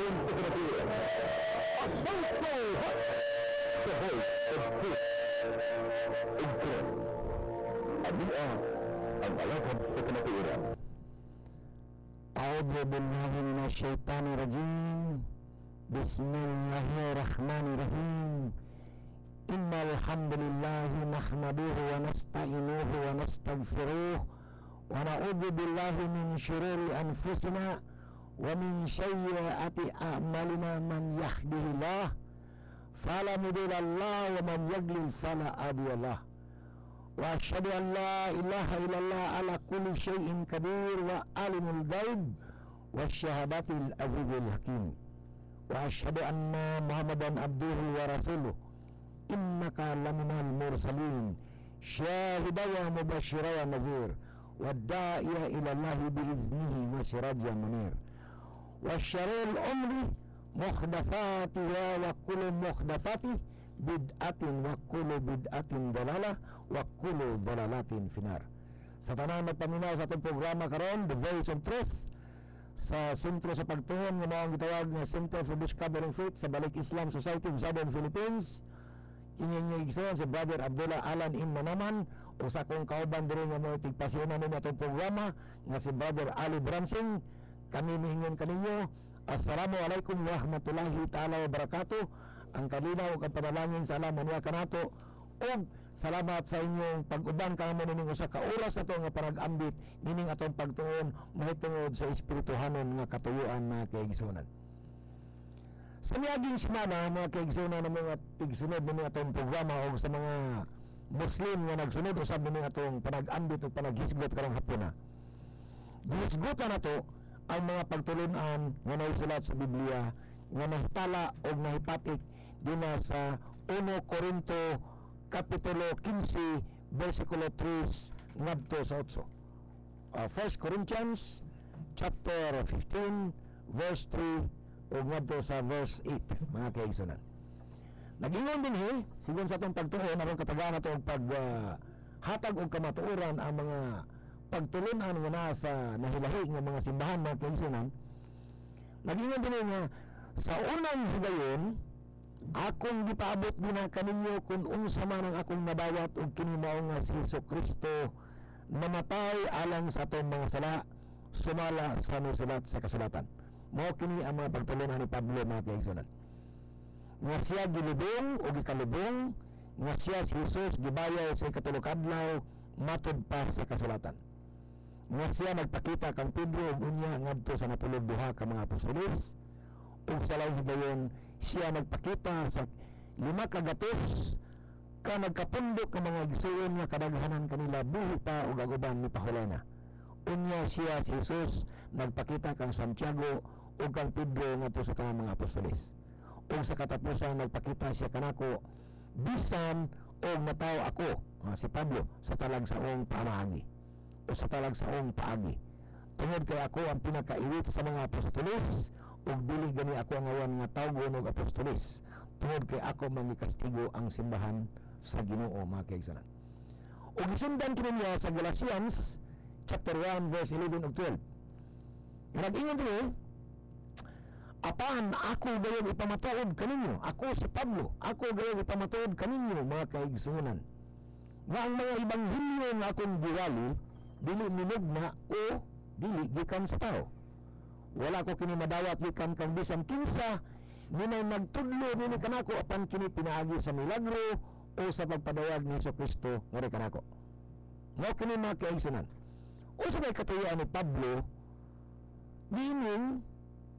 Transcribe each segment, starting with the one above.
ayon sa kanatiran. Asalto! The voice of truth. Ignorant. Ania ang alagad sa kanatiran. A'udzu billahi minasyaitonir rajim. Bismillahirrahmanirrahim. Innal hamdalillahi nahmaduhu wa nasta'inuhu wa nastaghfiruh wa na'udzu billahi min syururi anfusina wa min sayyiati a'malina. Man yahdihillah fala mudilla lahu wa man yudlil fala hadiya lahu. Wa asyhadu an la ilaha illallah ala kulli syai'in qadir wa alimul ghaib wasyahadatil azizul hakim. Wa asyhadu anna Muhammadan abduhu wa rasuluh. Innaka laminal mursalin syahidan wa mubasysyiran wa nadhir wa da'iya ila Allah biiznihi wa sirajan munir. Wa syarrul umri muhdatsatiha wa kullu muhdatsati bid'atin wa kullu bid'atin dalalah wa kullu dalalatin finar. Sa tanan magpaminaw sa atong programa karon, The Voice of Truth, sa sentro sa pagtuon nga mao ang gitawag nga Center for Discovering Faith sa Balik Islam Society of Southern Philippines. Inyong igsoon si Brother Abdullah Alan in Manaman, o sa kong kauban diri nga mo tigpasyonan nimo atong programa nga si Brother Ali Bransing. Kami mihingon kaninyo, assalamualaikum warahmatullahi ta'ala wabarakatuh. Ang kalinaw ug panalangin sa alam niya kanato, ug salamat sa inyong pag-uban kamo ning usa ka oras nato nga parag-ambit nining atong pagtuon mahitungod sa espirituhanon nga katuyuan mga kaigsunan. Sa miaging semana mga kaigsunan ng mga tigsunod ng atong programa o sa mga Muslim nga nagsunod usab ning atong panag-ambit ug panaghisgot karong hapon na. Gihisgotan nato ang mga pagtulunan nga naisulat sa Biblia nga nahitala o nahipatik dina sa 1 Corinto Kapitulo 15 versikulo 3 ngadto sa 8. 1 Corinthians chapter 15 verse 3 o ngadto sa verse 8 mga kaigsunan. Nag-ingon din sigon sa atong pagtuon aron katagaan nato og paghatag og kamatuoran ang mga pagtulunan nga nasa nahilahi nga mga simbahan mga kaigsunan. Nag-ingon din nga sa unang higayon akong gipaabot gina kaninyo kung unsa man ang akong nadawat og kini mao nga si Jesucristo namatay alang sa atong mga sala sumala sa nusulat sa kasulatan. Mao kini ang mga pagtulunan ni Pablo mga kaigsunan. Nga siya gilubong o gikalubong, nga siya si Jesus gibayaw sa ikatulog adlaw matud pa sa kasulatan. Nga siya nagpakita kang Pedro ug unya ngadto sa napulog duha ka mga apostoles. Ug sa laing higayon siya nagpakita sa 5 kagatos ka nagkapundok ka mga igsoon nga kadaghanan kanila buhi pa ug aguban ni pahulay na. Unya siya si Jesus nagpakita kang Santiago ug kang Pedro ngadto sa tanang mga apostoles. Ug sa katapusan nagpakita siya kanako bisan og mataw ako si Pablo sa talagsaong paagi o sa talagsaong paagi. Tungod kay ako ang pinakaiwit sa mga apostoles ug dili gani ako ang awan nga tawgon og apostoles, tungod kay ako mangikastigo ang simbahan sa Ginoo mga kaigsunan. Ug gisundan kini niya sa Galatians chapter 1 verse 11 ug 12. Nag-ingon dili, apan ako gayud ipamatuod kaninyo, ako si Pablo, ako gayud ipamatuod kaninyo mga kaigsunan, nga ang mga ebanghelyo nga akong giwali dili minugna o dili gikan sa tao. Wala ko kini madawat gikan kang bisan kinsa ninay nagtudlo nini kanako apan kini pinaagi sa milagro o sa pagpadawag ni Jesucristo nga kanako. Mao kini mga kaigsunan. Usa may katuyuan ni Pablo diining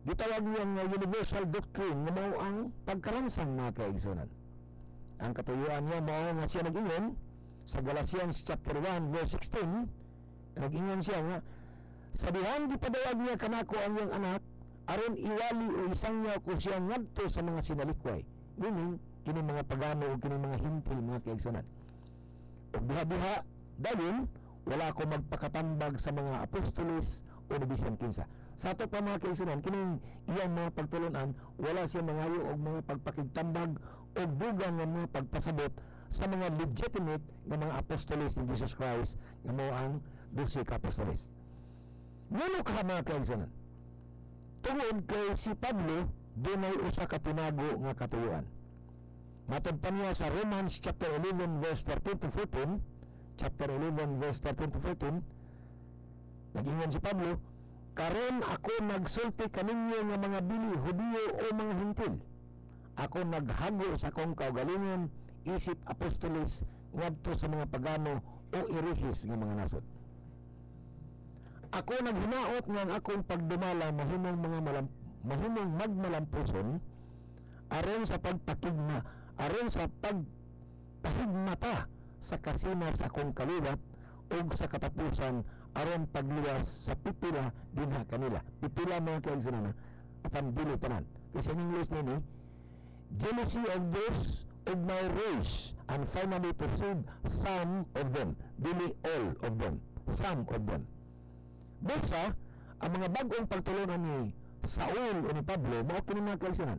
gitawag niya nga universal doctrine nga mao ang pagkaransang mga kaigsunan. Ang katuyuan niya mao nga siya nag-ingon sa Galatians chapter 1 verse 16. Nag-ingon siya nga sabihan gipadawag niya kanako ang iyang anak aron iwali o isangya ko siya ngadto sa mga sinalikway, meaning kini mga pagano o kini mga hintil mga kaigsunan. O diha-diha dayon wala ko magpakatambag sa mga apostoles o bisan kinsa. Sa ato pa mga kaigsunan kining iyang mga pagtulunan wala siya mangayo og mga pagpakigtambag o dugang nga mga pagpasabot sa mga legitimate nga mga apostoles ni Jesus Christ nga mao ang 12 ka apostoles. Ngano ka mga kaigsunan? Tungod kay si Pablo dunay usa ka tinago nga katuyoan. Matod pa niya sa Romans chapter 11 verse 13 to 14, chapter 11 verse 13 to 14, nag-ingon si Pablo, karon ako nagsulti kaninyo nga mga dili Hudiyo o mga Hintil. Ako naghago sa akong kaugalingon isip apostoles ngadto sa mga pagano o irihis nga mga nasod. Ako naghinaot nga ang akong pagdumala mahimong magmalampuson aron sa pagpakigma, aron sa pagpahigmata sa kasina sa akong kaliwat o sa katapusan aron pagliwas sa pipila dinha kanila. Pipila mga kaigsunan apan dili tanan. Kasi in English nini, jealousy of those of my race and finally to save some of them, dili all of them, some of them. Busa ang mga bag-ong pagtulunan ni Saul o ni Pablo mao kini mga kaigsunan.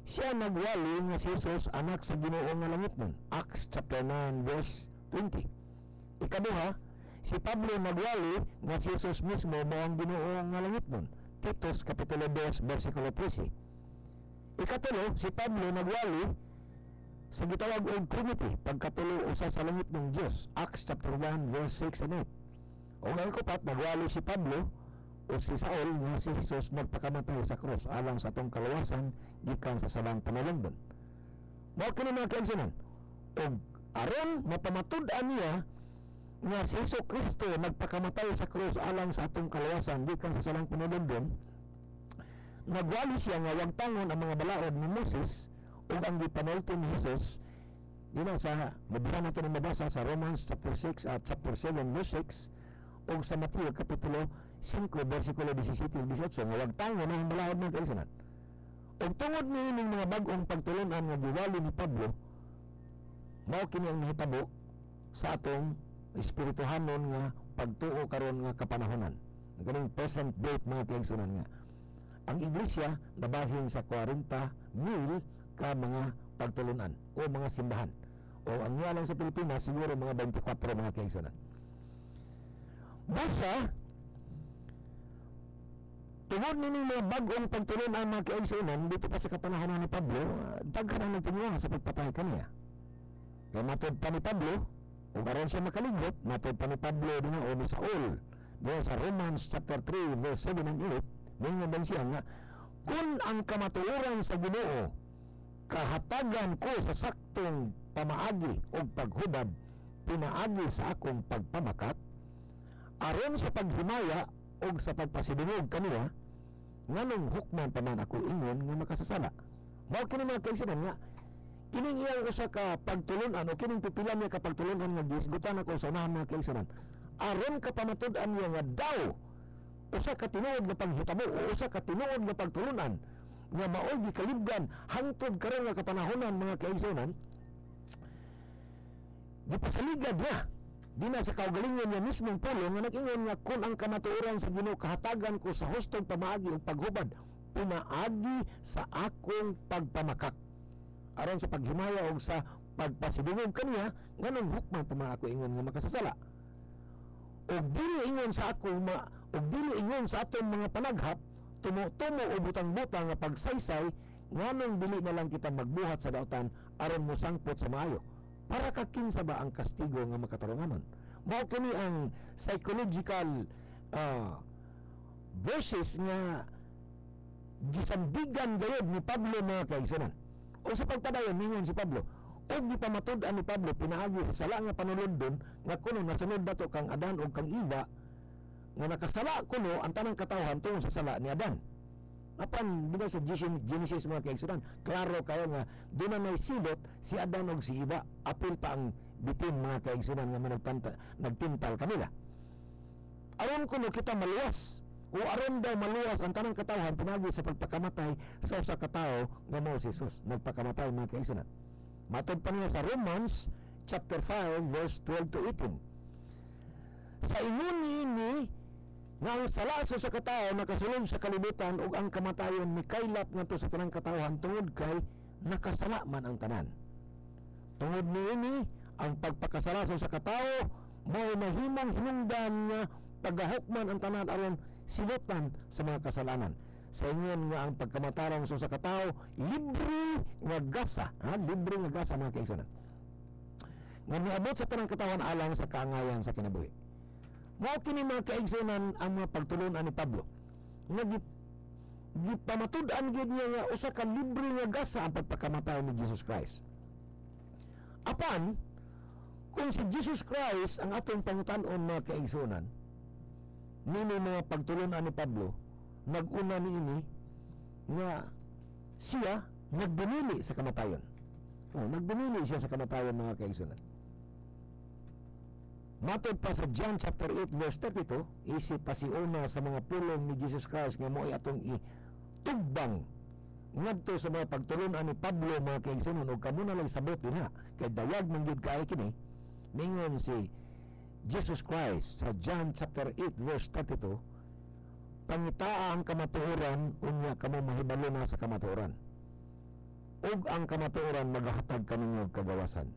Siya nagwali nga si Jesus anak sa Ginoo nga langit nun. Acts chapter 9 verse 20. Ikaduha, si Pablo nagwali nga si Jesus mismo mao ang Ginoo nga langit nun. Titus kapitulo 2 versikulo 13. Ikatulo, si Pablo nagwali sa gitawag og Trinity pagkatulo usa sa langit ng Dios. Acts chapter 1 verse 6 and 8. O nga ikapat, nagwali si Pablo o si Saul nga si Jesus nagpakamatay sa krus alang sa atong kalawasan gikan sa salang panalangdon. Mao kini mga kaigsunan. Og aron mapamatud-an niya nga si Hesus Kristo nagpakamatay sa krus alang sa atong kalawasan gikan sa salang panalangdon, nagwali siya nga wag tangon ang mga balaod ni Moses ug ang gipanulti ni Jesus dina sa mabasa nato ni mabasa sa Romans chapter 6 at chapter 7 verse 6 ug sa Mateo kapitulo 5 versikulo 17 ug 18 nga wag tangon ang balaod ng kaigsunan. Ug tungod niining mga bag-ong pagtulunan nga giwali ni Pablo, mao kini ang nahitabo sa atong espirituhanon nga pagtuo karon nga kapanahonan. Ganing present date mga kaigsunan nga ang iglesia nabahin sa 40,000 ka mga pagtulunan o mga simbahan. O ang nga lang sa Pilipinas siguro mga 24 mga kaigsunan. Basta tungod nining mga bag-ong pagtulunan mga kaigsunan dito pa sa kapanahonan ni Pablo, daghan ang nagtinguha sa pagpatay kaniya. Kaya matod pa ni Pablo, kung aron siya makaligot, matod pa ni Pablo din o ni Saul, doon sa Romans chapter 3 verse 7 and 8, ngayon siya nga, kung ang kamatuoran sa Ginoo kahatagan ko sa saktong pamaagi o paghubad pinaagi sa akong pagpamakat aron sa paghimaya o sa pagpasidungog kanila nganong hukman pa man ako ingon nga makasasala. Mao kini mga kaigsunan nga kining iyang usa ka pagtulunan o kining pipila niya ka pagtulunan nga gisgutan ako sa unahan mga kaigsunan aron ka pamatud-an niya nga daw usa ka tinuod nga panghitabo o usa ka tinuod nga pagtulunan nga maoy gikalibgan hangtod karon nga kapanahonan mga kaigsunan gipasaligad niya di na sa kaugalingon niya mismong pulo nga nag-ingon nga kung ang kamatuoran sa Ginoo kahatagan ko sa hustong pamaagi o paghubad pumaagi sa akong pagpamakak aron sa paghimaya o sa pagpasidungog kaniya nganong hukman pa man ako ingon nga makasasala o dili ingon sa ako o dili ingon sa atong mga panaghap tumo-tumo o butang-butang nga pagsaysay nganong dili na lang kita magbuhat sa dautan aron mo sangpot sa maayo para kakinsa ba ang kastigo nga makatarunganon. Mao kini ang psychological verses nga gisambigan gayud ni Pablo mga kaigsunan. O sa pagpadayon ningon si Pablo og gipamatud-an ni Pablo pinaagi sa sala nga panulundon nga kuno nasunod dato kang Adan o kang Eva nga nakasala kuno ang tanang katawhan tungod sa sala ni Adan. Apan dito sa Genesis mga kaigsunan, klaro kayo nga doon na may silot si Adan o si Eva, apil pa ang bitin mga kaigsunan nga nagtintal kanila. Aron kuno kita maluwas o aron daw maluwas ang tanang katawhan pinagi sa pagpakamatay sa usa ka tawo nga mao si Jesus nagpakamatay mga kaigsunan. Matod pa niya sa Romans chapter 5 verse 12 to 18. Sa ingon ni nga ang sala sa katawo nakasulod sa kalibutan ug ang kamatayon ni kaylap ngadto sa tanang katawhan tungod kay nakasala man ang tanan. Tungod niini ang pagpakasala sa katawo mao mahimong hinungdan nga paghahukman ang tanan aron silutan sa mga kasalanan. sa ingon nga ang pagkamatarong sa usa ka tawo libre nga gasa, libre nga gasa mga kaigsunan. Nga niabot sa tanang katawan alang sa kaangayan sa kinabuhi. Mao kini mga kaigsunan ang mga pagtulon-an ni Pablo. Nga gipamatud-an gyud niya nga usa ka libre nga gasa ang pagpakamatay ni Jesus Christ. Apan kung si Jesus Christ ang atong pangutan-on mga kaigsunan, nini mga pagtulon-an ni Pablo, nag-una niini nga siya nagdumili sa kamatayon. Nagdumili siya sa kamatayon mga kaigsunan. Matod pa sa John chapter 8 verse 32, isip pasiuna sa mga pulong ni Jesus Christ nga mo ay atong itugbang ngadto sa mga pagtulon-an ni Pablo mga kaigsunan ug kamo na lang sabot dinha kay dayag man gyud kay kini ningon si Jesus Christ sa John chapter 8 verse 32, pangitaa ang kamatuoran unya kamo mahibalo na sa kamatuoran ug ang kamatuoran magahatag kaninyo kagawasan.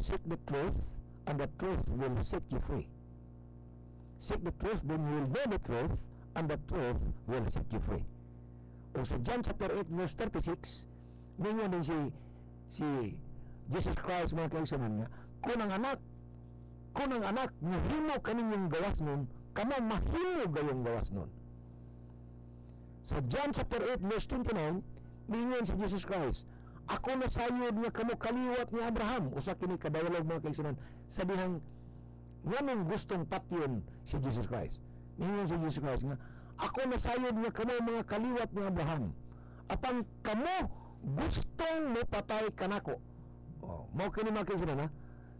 Seek the truth and the truth will set you free. Seek the truth, then you will know the truth, and the truth will set you free. O sa John chapter 8 verse 36, ninyo din si Jesus Christ mga kaigsunan nga, kung ang anak mahimo kaninyong gawas nun, kamo mahimo gayong gawas nun. Sa John chapter 8 verse 29, ninyo si Jesus Christ, ako nasayod nga kamo kaliwat ni Abraham. Usa kini kadayalog mga kaigsunan sa dihang nganong gustong patyon si Jesus Christ. Ningon si Jesus Christ nga, ako nasayod nga kamo mga kaliwat ni Abraham. Apan kamo gustong mopatay kanako. Mao kini mga kaigsunan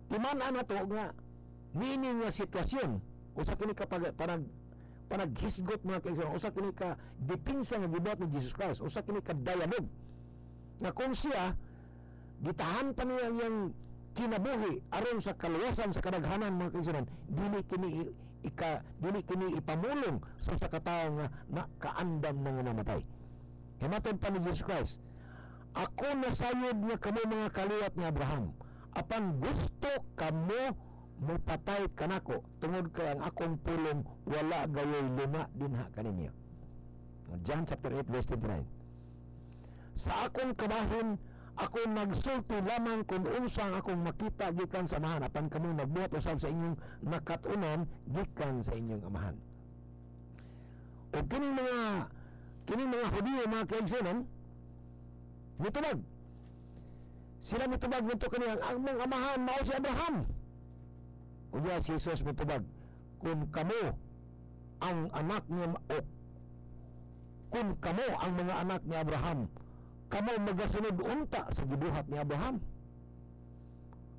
timan-an nato nga niini nga sitwasyon. Usa kini ka panaghisgot mga kaigsunan. Usa kini ka dipinsa nga gibuhat ni Jesus Christ. Usa kini ka dayalog nga kung siya gitahan pa niya yung kinabuhi aron sa kaluwasan sa kadaghanan mga kaigsunan, dili kini ipamulong sa usa ka tawo nga nakaandam na nga namatay. Himaton pa ni Jesus Christ, ako nasayod nga kamo mga kaliwat ni Abraham, apan gusto kamo mopatay kanako tungod kay ang akong pulong wala gayoy luma dinha kaninyo. John chapter 8 verse 29. Sa akong kabahin ako nagsulti lamang kung unsang akong makita gikan sa amahan, apan kamo nagbuhat usab sa inyong nakatunan gikan sa inyong amahan. O kining mga Hudiyo mga kaigsunan mitubag sila mitubag nito kaniyang ang mga amahan mao si Abraham. Unya si Jesus mitubag, kung kamo ang anak ni kung kamo ang mga anak ni Abraham, kamo magasunod unta sa gibuhat ni Abraham.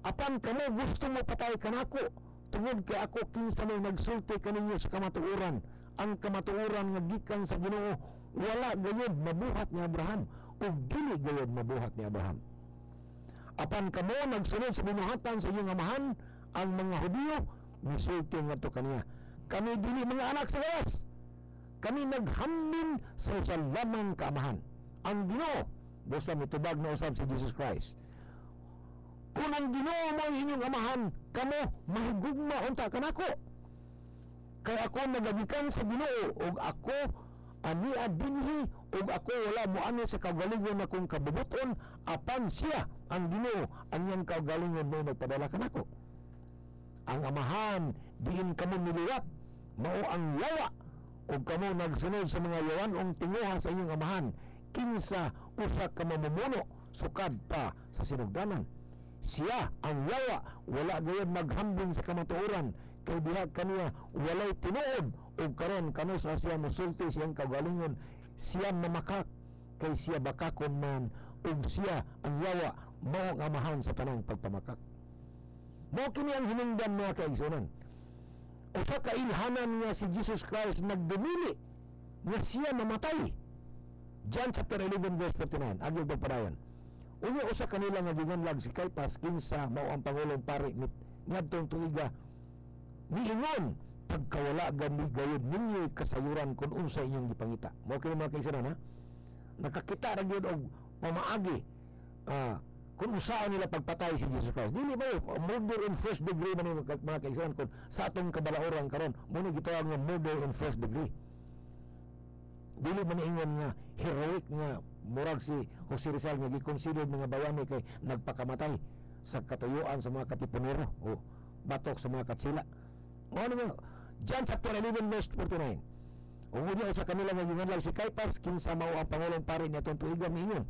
Apan kamo gusto mo patay kanako tungod kay ako kinsa may nagsulti kaninyo sa kamatuoran. Ang kamatuoran nga gikan sa Ginoo wala gayud mabuhat ni Abraham ug dili gayud mabuhat ni Abraham. Apan kamo nagsunod sa binuhatan sa inyong amahan, ang mga Hudiyo misulti ngadto kaniya, kami dili mga anak sa gawas, kami naghamlin sa usa lamang kaamahan, ang Ginoo. Busa mitubag na usab si Jesus Christ, kung ang Ginoo mo inyong amahan, kamo mahigugma unta kanako, kay ako nagagikan sa Ginoo ug ako ania dinhi ug ako wala moani sa kaugalingon akong kabubuton, apan siya ang Ginoo ang iyang kaugalingon mo nagpadala kanako. Ang amahan diin kamo niliwat, mao ang yawa ug kamo nagsunod sa mga yawanong tinguha sa inyong amahan, kinsa usa ka mamumuno sukad pa sa sinugdanan. Siya ang yawa, wala gayud maghambing sa kamatuoran, kay diha kaniya walay tinuod ug karon kano sa siya mosulti siyang kaugalingon, siya mamakak kay siya bakakon man ug siya ang yawa, mao ang amahan sa tanang pagpamakak. Mao kini ang hinungdan mga kaigsunan. Usa ka ilhanan nga si Jesus Christ nagdumili nga siya mamatay. John chapter 11 verse 49, agyo pagpadayon. Unya usa kanila nga ginganlag si Caiphas, kinsa mao ang pangulong pari ngadtong tuiga, niingon pagkawala gani gayud ninyo kasayuran kung unsa inyong gipangita. Mao kini mga kaigsunan nakakita ra gyud og pamaagi kung usaon nila pagpatay si Jesus Christ. Dili ba murder in first degree man mga kaigsunan, kung sa atong kabalaoran karon mo ni gitawag nga murder in first degree. dili man ingon nga heroic nga murag si Jose Rizal nga gi-consider mga bayani kay nagpakamatay sa katuyuan sa mga katipunero o batok sa mga katsila. Ano nga John chapter 11 verse 49. Ug unya sa kanila nga ginganlan si Caiaphas kinsa mao ang pangulong pari niadtong tuiga miingon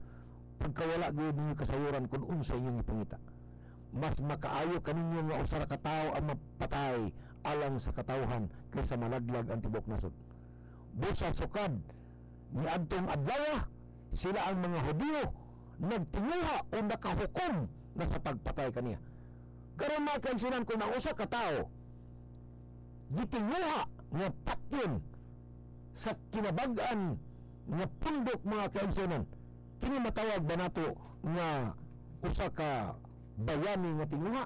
pagkawala gyud ninyo kasayuran kun unsa inyong ipangita. Mas makaayo kaninyo nga usa ka tawo ang mapatay alang sa katawhan kaysa malaglag ang tibok nasod. Busa sukad niadtong adlaw sila ang mga Hudiyo nagtinguha o nakahukom na sa pagpatay kaniya. Karon mga kaigsunan kung ang usa ka tawo gitinguha nga patyon sa kinabag-an nga pundok mga kaigsunan, kini matawag ba nato nga usa ka bayani nga tinguha?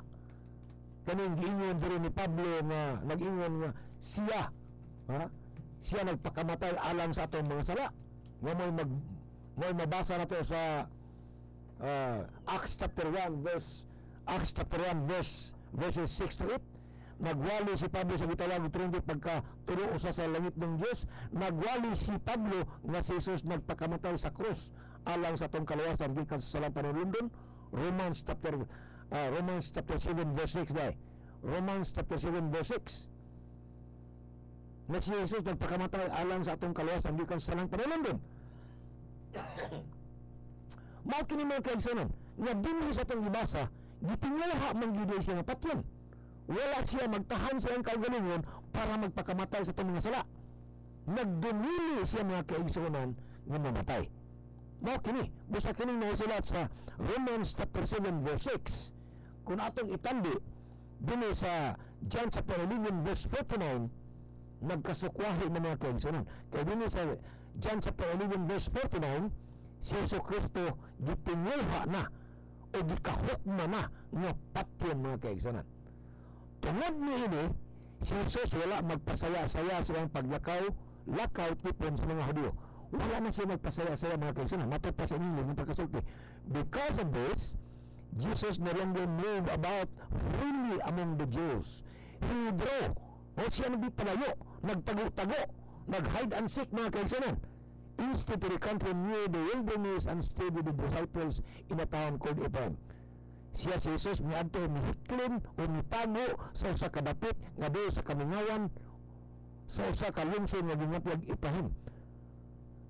Kaning giingon diri ni Pablo nga nag-ingon nga siya nagpakamatay alang sa atong mga sala. Nga mo'y mabasa na to sa Acts chapter 1 verses 6 to 8. Nagwali si Pablo sa gitawag trinity pagka tulo usa sa langit ng Dios. Nagwali si Pablo nga si Jesus nagpakamatay sa krus alang sa atong kaluwasan gikan sa salang panulundon. Romans chapter 7 verse 6 dai. Romans chapter 7 verse 6. Na si Jesus nagpakamatay alang sa atong kaluwasan gikan sa salang panulundon. Mao kini mga kaigsunan nga dinhi sa atong gibasa gitinguha man gyud siya nga patyon. Wala siya magtahan sa iyang kaugalingon para magpakamatay sa itong mga sala. Nagdumili siya mga kaigsunan nga mamatay. Mao kini busa kining nasulat sa Romans chapter 7 verse 6. Kung atong itandi dinhi sa John chapter 11 verse 49, nagkasukwahi na mga kaigsunan. Kaya dinhi sa John chapter 11 verse 49, si Jesucristo gitinguha na o gikahukma na nga patyon mga kaigsunan. Tungod ni ini, si Jesus wala magpasaya-saya sa iyang lakaw tipon sa mga Hudiyo. Wala na siya magpasaya-saya mga kaigsunan. Matod pa sa inyo ng pagkasulti. Because of this, Jesus no longer moved about freely among the Jews. He withdrew. O siya nagpalayo, nagtago-tago, nag-hide and seek mga kaigsunan. Instead to the country near the wilderness and stayed with the disciples in a town called Ephraim. Siya si Jesus miadto mihiklin o mitago sa usa ka dapit nga doon sa kamingawan sa usa ka lungsod nga gingatlag Ephraim.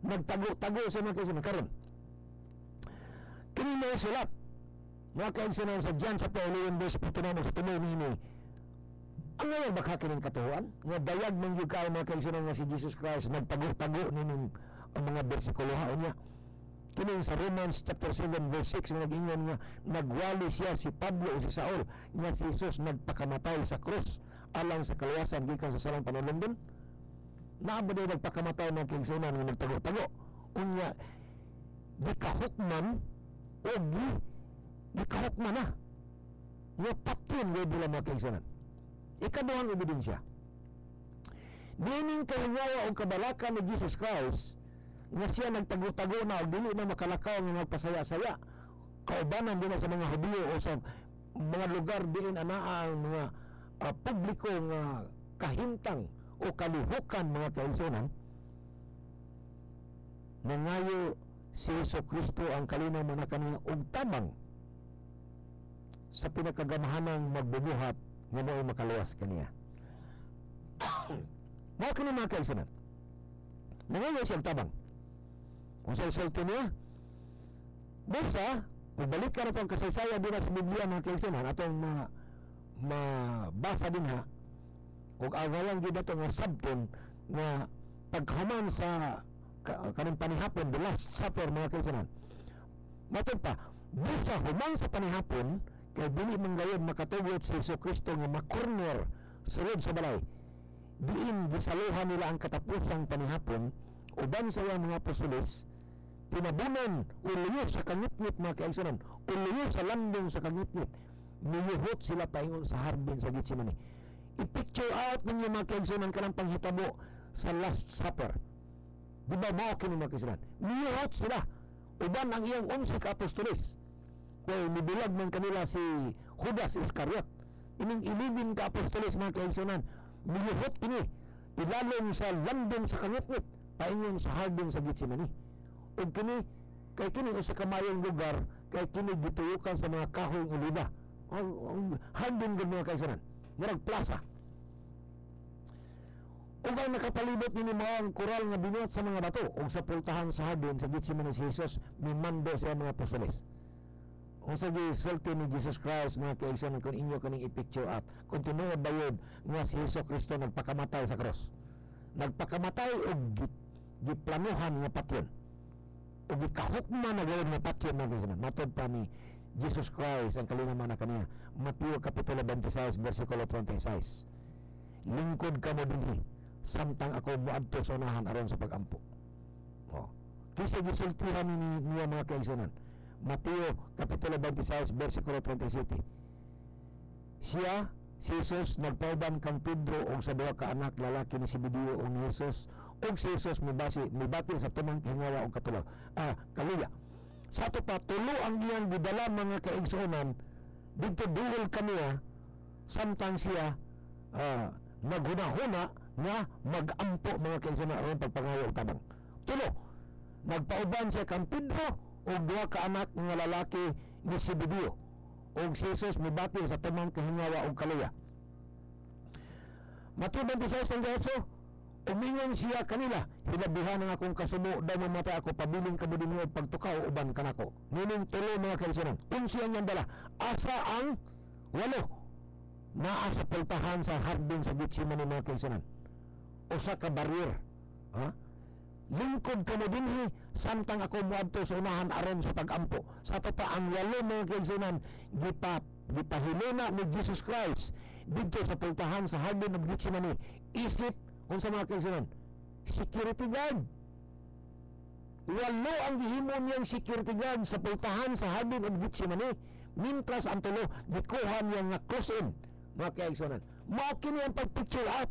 Nagtago-tago sa mga kaigsunan karon. Kini na sulat mga kaigsunan sa John chapter 11 verse 49 sa tumoy niini. Ang ngayon baka kining katuhuan nga dayag man gyud kayo mga kaigsunan nga si Jesus Christ nagtago-tago nining ang mga bersikulo niya. Kining sa Romans chapter 7 verse 6 nga nag-ingon nga nagwali siya si Pablo o si Saul nga si Jesus nagpakamatay sa krus alang sa kaluwasan gikan sa salang panulundon. Naa ba daw nagpakamatay ng kaigsunan nga nagtago-tago? Unya gikahukman o gikahukman na nga patyon nga bila mga kaigsunan. Ikaduhang ebidensya, dining kahingawa o kabalakan ni Jesus Christ nga siya nagtago-tago na o dili na makalakaw nga magpasaya-saya kaubanan din sa mga Hudiyo o sa mga lugar diin anaa ang mga publiko nga kahimtang o kalihukan mga kaigsunan. Nangayo si Jesucristo ang kalinaw man kaniya og tabang sa pinakagamahanang magbubuhat nga mo'y makaluwas kaniya. Mao kini mga kaigsunan, nangayo siya tabang kung sa isulti niya. Basta magbalik ka na itong kasaysaya din sa Biblia mga kaigsunan atong mabasa din ha ug agawan gyud ato nga sabton nga paghuman sa kanang panihapon, the last supper mga kaigsunan. Matod pa busa human sa panihapon kay dili man gayud makatugot si Jesucristo nga makorner sulod sa balay. Diin gisaluhan nila ang katapusang panihapon uban sa iyang mga apostoles. Pinabunan uliyo sa kangitngit mga kaigsunan, uliyo sa landong sa kangitngit, niyuhot sila paingon sa hardin sa Getsemani. I-picture out ninyo mga kaigsunan kanang panghitabo sa Last Supper. Di ba mao kini mga kaigsunan? Niyuhot sila uban ang iyang 11 ka apostoles. Kaya nibilag man kanila si Judas Iscariot. Ining 11 ka apostoles mga kaigsunan, niyuhot kini ilalong sa landong sa kangitngit paingon sa hardin sa Gitsemani. Ug kini kay kini usa ka mayong lugar, kay kini gituyukan sa mga kahoy ng oliba. Ang hardin gud mga kaisanan, murag plaza. Ug ang nakapalibot ni mao ang koral nga binuhat sa mga bato, ug sa pultahan sa hardin sa Gitsemani si Jesus mimando sa mga apostoles. Unsa gisulti ni Jesus Christ mga kaisanan kung inyo kaning i-picture up, kung tinuod bayod nga si Hesus Kristo nagpakamatay sa cross. Nagpakamatay ug giplanuhan nga patyon. Ug gikahukman na gayud nga patyon mga kaisanan. Matod pa ni Jesus Christ ang kalinaman na kaniya. Mateo kapitulo 26 versikulo 36. Lingkod kamo dinhi samtang ako moadto sa unahan aron sa pagampo. Kisa gisultihan niya mga kaisanan. Mateo kapitulo 26 versikulo 37. Siya si Jesus nagpauban kang Pedro og sa duha ka anak lalaki ni Zebedeo og ni Jesus, og si Jesus mibati sa tumang hingawa og kaluya. Sa ato pa tulo ang iyang gidala mga kaigsuonan didto duol kaniya samtang siya naghuna-huna nga magampo mga kaigsuonan aron pagpangayo og tabang. Tulo, nagpauban siya kang Pedro og duha ka anak nga lalaki ni Zebedeo, og si Jesus mibati sa tumang kahingawa og kaluya. Mateo 26 ang gayso, umingon siya kanila, hilabihan ang akong kasumo, daw mamatay ako, pabiling kamo din mo pagtukaw uban kanako. Ngunit tulo mga kaisanan, unsiya niyang dala, asa ang walo, naa sa pultahan sa hardin sa Gitsemani mga kaisanan. Usa ka barrier, lingkod kamo dinhi samtang ako moadto sa unahan aron sa pagampo. Sa tota ang walo mga kaisanan gipahiluna ni Jesus Christ dito sa pultahan sa hardin ng Gitsemani. Isip unsa mga kaisanan, security guard. Walo ang gihimo niyang security guard sa pultahan sa hardin ng Gitsemani, mintras ang tulo gikuha niya nga close-in mga kaisanan. Mao kini ang pag-picture out,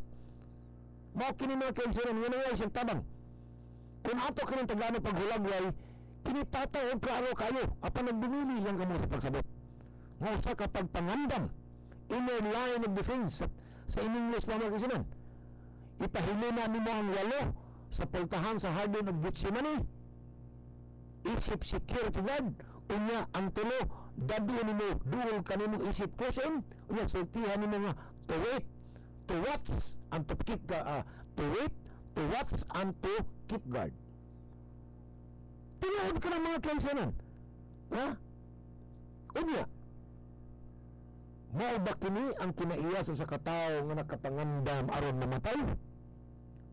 mao kini mga kaisanan nga naway siyang tabang. Kung ato ka ng Tagalog paghulagway, kinitataw o klaro kayo, apan nagbumili lang kamo sa pagsabot. Nga sa kapag pangandam, inner line of defense, sa in-English pa mga kasinan, ipahilina ni mo ang walo sa pultahan sa hardin of Gitsemani, isip security guard, unya ang tulo, dabi ni mo, duol kanimo isip close-in, unya sultihan ni mo nga, to wait, to watch, and to keep, to wait, to watch, and to keep guard. Tinuod ka ng mga kaisanan. Unya, mao ba kini ang kinaiya sa katao nga nakapangandam aron mamatay?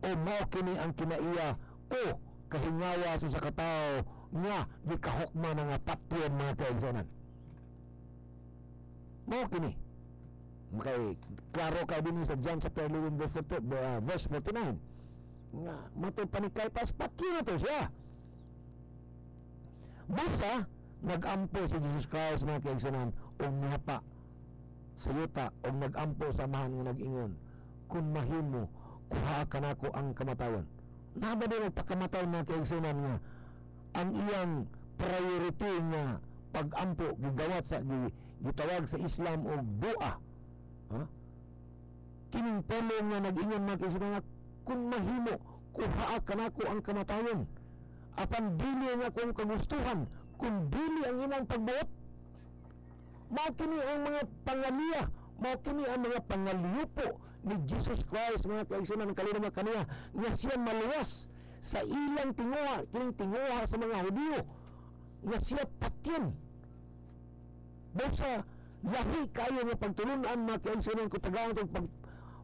O mao kini ang kinaiya o kahingawa sa katao nga gikahukman nga patyon mga kaisanan? Mao kini. Makay klaro ka din sa John chapter 11 verse 49. Nga matod pa ni Caiaphas, patyon na to siya. Basta nag-ampo si Jesus Christ mga kaisanan o mihapa sa yuta o nag-ampo sa amahan nga nag-ingon, kung mahimo kuha ka nako ang kamatayon. Naba din magpakamatay mga kaisanan nga ang iyang priority nga pag-ampo gigawat sa gitawag sa Islam og dua. Kining pulong nga nag-ingon mga kaisanan nga kung mahimo kuha ka nako ang kamatayon, apan dili nga kung kagustuhan, kung dili ang imong pagbuot. Mao kini ang mga pangaliya, mao kini ang mga pangaliyupo ni Jesus Christ mga kaisanan, kalinaman kaniya nga siya maluwas sa ilang tinguha, kining tinguha sa mga Hudiyo, nga siya patyon. Basta lahi kayo nga pagtulunan mga kaisanan ko tagaan itong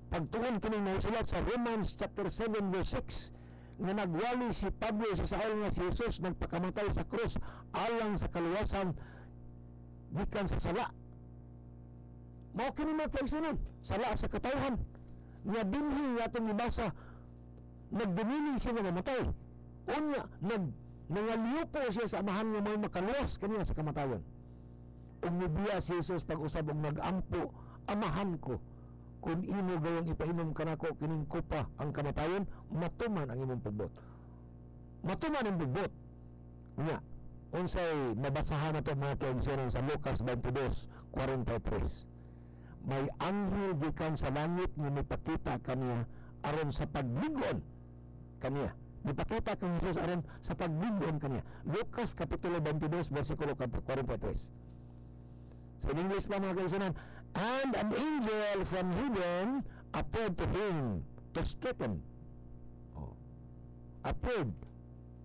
pagtuon kining nasulat sa Romans chapter 7 verse 6 nga nagwali si Pablo sa saol nga si Jesus nagpakamatay sa krus alang sa kaluwasan gikan sa sala. Mao kini mga kaisanan, sala sa katawhan nga dinhi nga itong ibasa nagdumili siya nga mamatay. Unya nangaliupo siya sa amahan nga may makaluwas kaniya sa kamatayon. Umibiya si Jesus pag-usab og nag-ampo, amahan ko, kung imo gawang ipainom ka nako kining kopa ang kamatayon, matuman ang imong pagbot. Matuman ang pagbot. Nga, unsay mabasahan nato mga kaisanan sa Lucas 22:43. May anghel gikan sa langit nga mipakita kaniya aron sa pagligon kaniya Gipakita kang Jesus aron sa paglig-on kaniya. Lucas kapitulo 22 bersikulo 43. So in English pa mga kaigsunan, and an angel from heaven appeared to him to strengthen. Appeared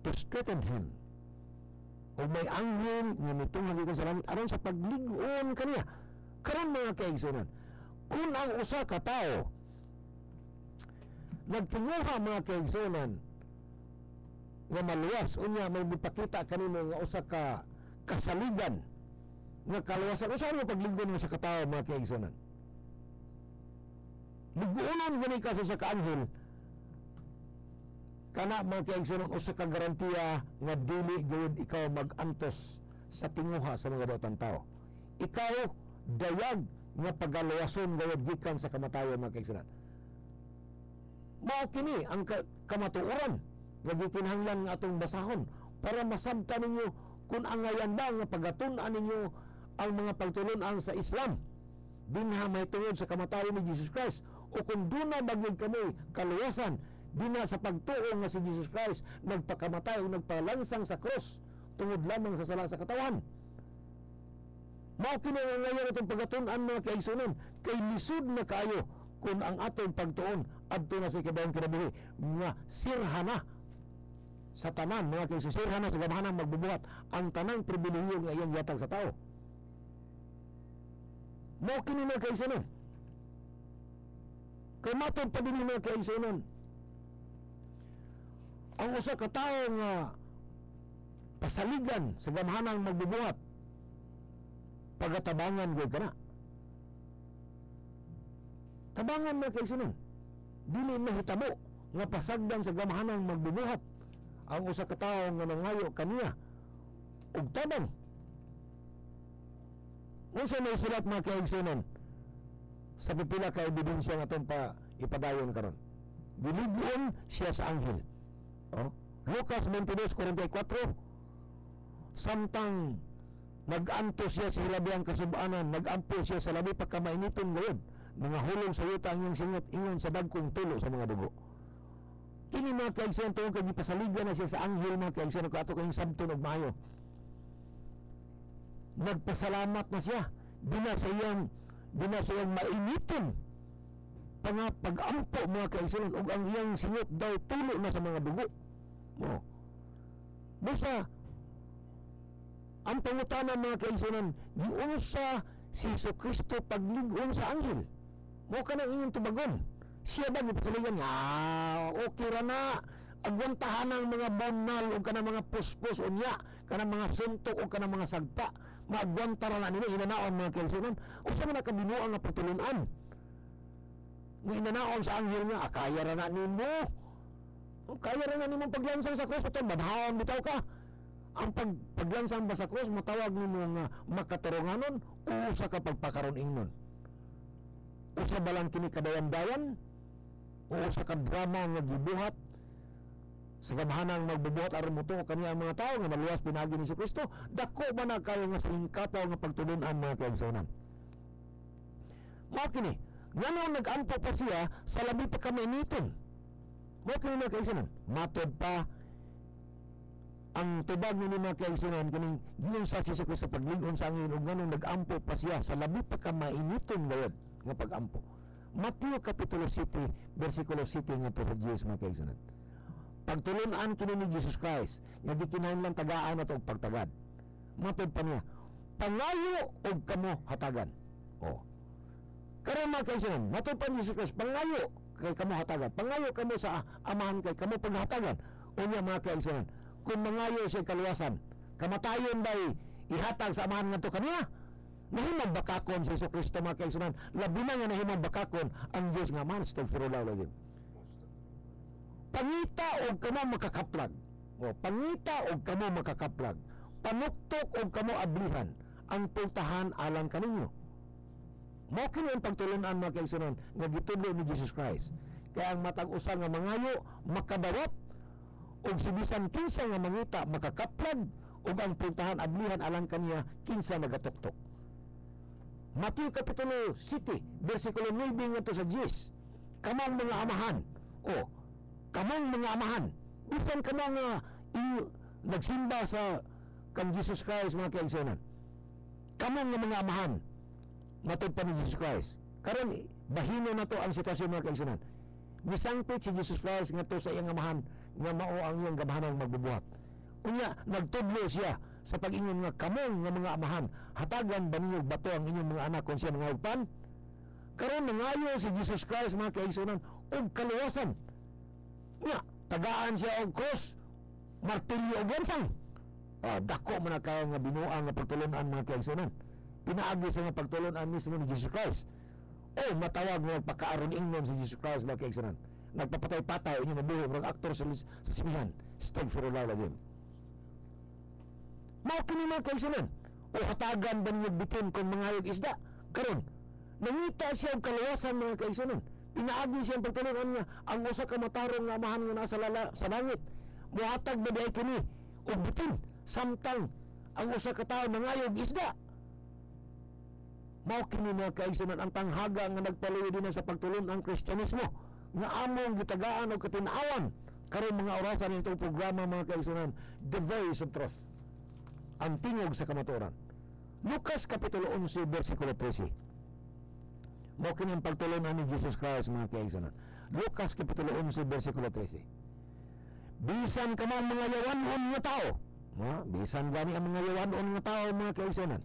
to strengthen him. O may anghel nga mitungag gikan sa langit aron sa paglig-on kaniya. Karon mga kaigsunan, kung ang usa ka tawo nagtinguha mga kaigsunan nga maluwas unya may mipakita kanino nga usa ka kasaligan nga kaluwasan, usa mo paglig-on mo sa katawo mga kaigsunan. Lig-onon gani ka sa ka-anghel kana mga kaigsunan usa ka garantiya nga dili gayud ikaw mag-antos sa tinguha sa mga daotang tao. Ikaw dayag nga pagaluwason gayud gikan sa kamatayon mga kaigsunan. Mao kini ang kamatuoran nga gikinahanglan nga atong basahon para masabtan ninyo kung ang ngayon ba nga pagatun-an ninyo ang mga pagtulon-an sa Islam dinha may tungod sa kamatayon ni Jesus Christ, o kung duna bagyod kami kaluwasan dina sa pagtuo nga si Jesus Christ nagpakamatay o nagpalansang sa cross tungod lamang sa sala sa katawan. Mao kini nga ngayon itong pagatun-an mga kaigsunon kay lisod na kaayo kung ang atong pagtuon adto na sa ikadayong kinabuhi nga sirhana sa tanan mga kaigsunon, sirhana sa gamahanang magbubuhat ang tanang pribilehiyo nga iyang yatag sa tao. Mao kini mga kaigsunon, kay matod pa din mga kaigsunon, ang usa ka tawo nga pasaligan sa gamahanang magbubuhat pagatabangan gyud kana. Tabangan mga kaigsunon, dili mahitabo nga pasagdan sa gamahanang magbubuhat ang usa ka tawo nga nangayo kaniya og tabang. Unsa may sulat mga kaigsunon sa pipila ka ebidensya nga atong ipadayon karon? Gilig-on siya sa anghel. Lucas 22:44, samtang nag-anto siya sa hilabiyang kasubanan, nag-ampo siya sa labi pa kamainiton ngayon, mga hulong sa yuta ang iyong singot ingon sa dagkong tulo sa mga dugo. Kini mga kaigsunon tungod kay gipasaligan na siya sa anghel mga kaigsunon kato kayong sabton ug maayo. Nagpasalamat na siya dina sa iyang mainiton pag-ampo mga kaigsunon ug ang iyang singot daw tulo na sa mga dugo. Busa ang pangutana mga kaigsunon, giunsa si Jesucristo paglig-on sa anghel? Mo ka nang inyong tubagon. Siya ba gipasaligan nga okay ra na agwantahan ang mga bonal o kanang mga puspos unya, kanang mga suntok o kanang mga sagpa, maagwanta ra na nila hinanaon mga kaigsunon. Usa man nakabinuang nga patulunan nga hinanaon sa anghel nga kaya ra na nimo. Kaya ra na nimo paglansang sa cross patay badhawon bitaw ka. Ang paglansang ba sa cross matawag nimo nga makaturunganon o usa ka pagpakaron ingnon. Usa ba lang kini kadayan-dayan o usa ka drama nga gibuhat sa gamahanang magbubuhat aron motungo kaniya ang mga tao nga maluwas pinagi ni Kristo? Dako ba na kayo nga salingkapaw nga pagtulon-an mga kaigsunon? Mao kini ngano nag-ampo pa siya sa labi pa kamainiton. Mao kini mga kaigsunon, matod pa ang tubag ni mga kaigsunon kining giyon sa si Kristo paglig-on sa angin ug nganong nag-ampo pa siya sa labi pa ka mainiton gayud nga pag-ampo. Mateo kapitulo 7 bersikulo 7 nga to 10 mga kaigsunon. Pagtulon-an kini ni Jesus Christ nga gikinahanglan tagaan nato og pagtagad. Matod pa niya, pangayo og kamo hatagan. Karon mga kaigsunon, matod pa ni Jesus Christ, pangayo kay kamo hatagan. Pangayo kamo sa amahan kay kamo paghatagan. Unya mga kaigsunon, kung mangayo siya kaluwasan, kamatayon ba'y ihatag sa amahan nga to kaniya? Nahimang bakakon sa Kristo mga kaigsunon. Labi na nga nahimang bakakon ang Diyos nga man, stagfirulaw lagi. Pangita og kamo makakaplag. Pangita og kamo makakaplag. Panuktok og kamo ablihan. Ang puntahan alang kaninyo. Mao kini ang pagtulon-an mga kaigsunon nga gitudlo ni Jesus Christ. Kaya ang matag usa nga mangayo makadawat og si bisan kinsa nga mangita makakaplag ug ang puntahan ablihan alang kaniya kinsa nagatuktok. Mateo kapitulo 7 bersikulo 9 ngadto sa 10. Kamong mga amahan, kamong mga amahan, Bisan ka mga nagsimba sa kang Jesus Christ, mga kaigsunan. Kamo nga mga amahan matud pa ni Jesus Christ. Karon bahino na to ang sitwasyon, mga kaigsunan. Misangpit si Jesus Christ ngadto sa iyang amahan nga mao ang iyang gamahanang magbubuhat. Unya nagtudlo siya sa pag-ingon nga kamo nga mga amahan, hatagan ba ninyo bato ang inyong mga anak kung siya nangawpan? Karon nangayo si Jesus Christ, mga kaigsunan, og kaluwasan. Nga tagaan siya og cross, martilyo og lansang. Dako man na kaya nga binuang nga pagtulunan, mga kaigsunan. Pinaagi sa nga pagtulunan mismo ni Jesus Christ. Matawag nga pagkaaron ingnon si Jesus Christ, mga kaigsunan. Nagpapatay-patay inyo mabuhi mga aktor sa simihan. Astagfirullah lagim. Mao kini, mga kaigsunan. Hatagan ba ninyo bitin kung mangayog isda? Karon nangita siya og kaluwasan, mga kaigsunan. Pinaagi siya ang pagtulunan niya ang usa ka matarong nga amahan nga nasa sa langit. Muhatag ba diay kini og bitin samtang ang usa ka tawo mangayog isda? Mao kini, mga kaigsunan, ang tanghaga nga nagpaluyo din sa pagtulon ang Kristyanismo nga among gitagaan og katinawan karon mga orasan nitong programa, mga kaigsunan, The Voice of Truth, ang tingog sa kamatuoran. Lucas kapitulo 11 bersikulo 13. Mao kini ang pagtulunan ni Jesus Christ, mga kaigsunan. Lucas kapitulo 11 bersikulo 13. Bisan ka man mga yawanon nga tao, bisan gani ang mga yawanon nga tao, mga kaigsunan,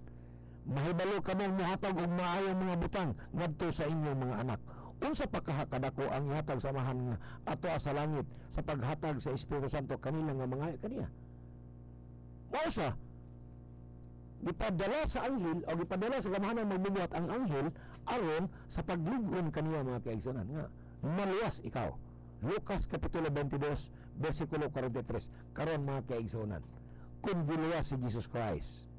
mahibalo ka mong muhatag og maayong mga butang ngadto sa inyong mga anak. Unsa pa kadako ang ihatag sa amahan nga ato sa langit sa paghatag sa Espiritu Santo kanila nga mga kaniya. Mao sa gipadala sa anghel o gipadala sa gamahanang magbubuhat ang anghel aron sa paglugon kaniya, mga kaigsunan, nga maluwas ikaw. Lucas kapitulo 22 bersikulo 43. Karon, mga kaigsunan, kung giluwas si Jesus Christ,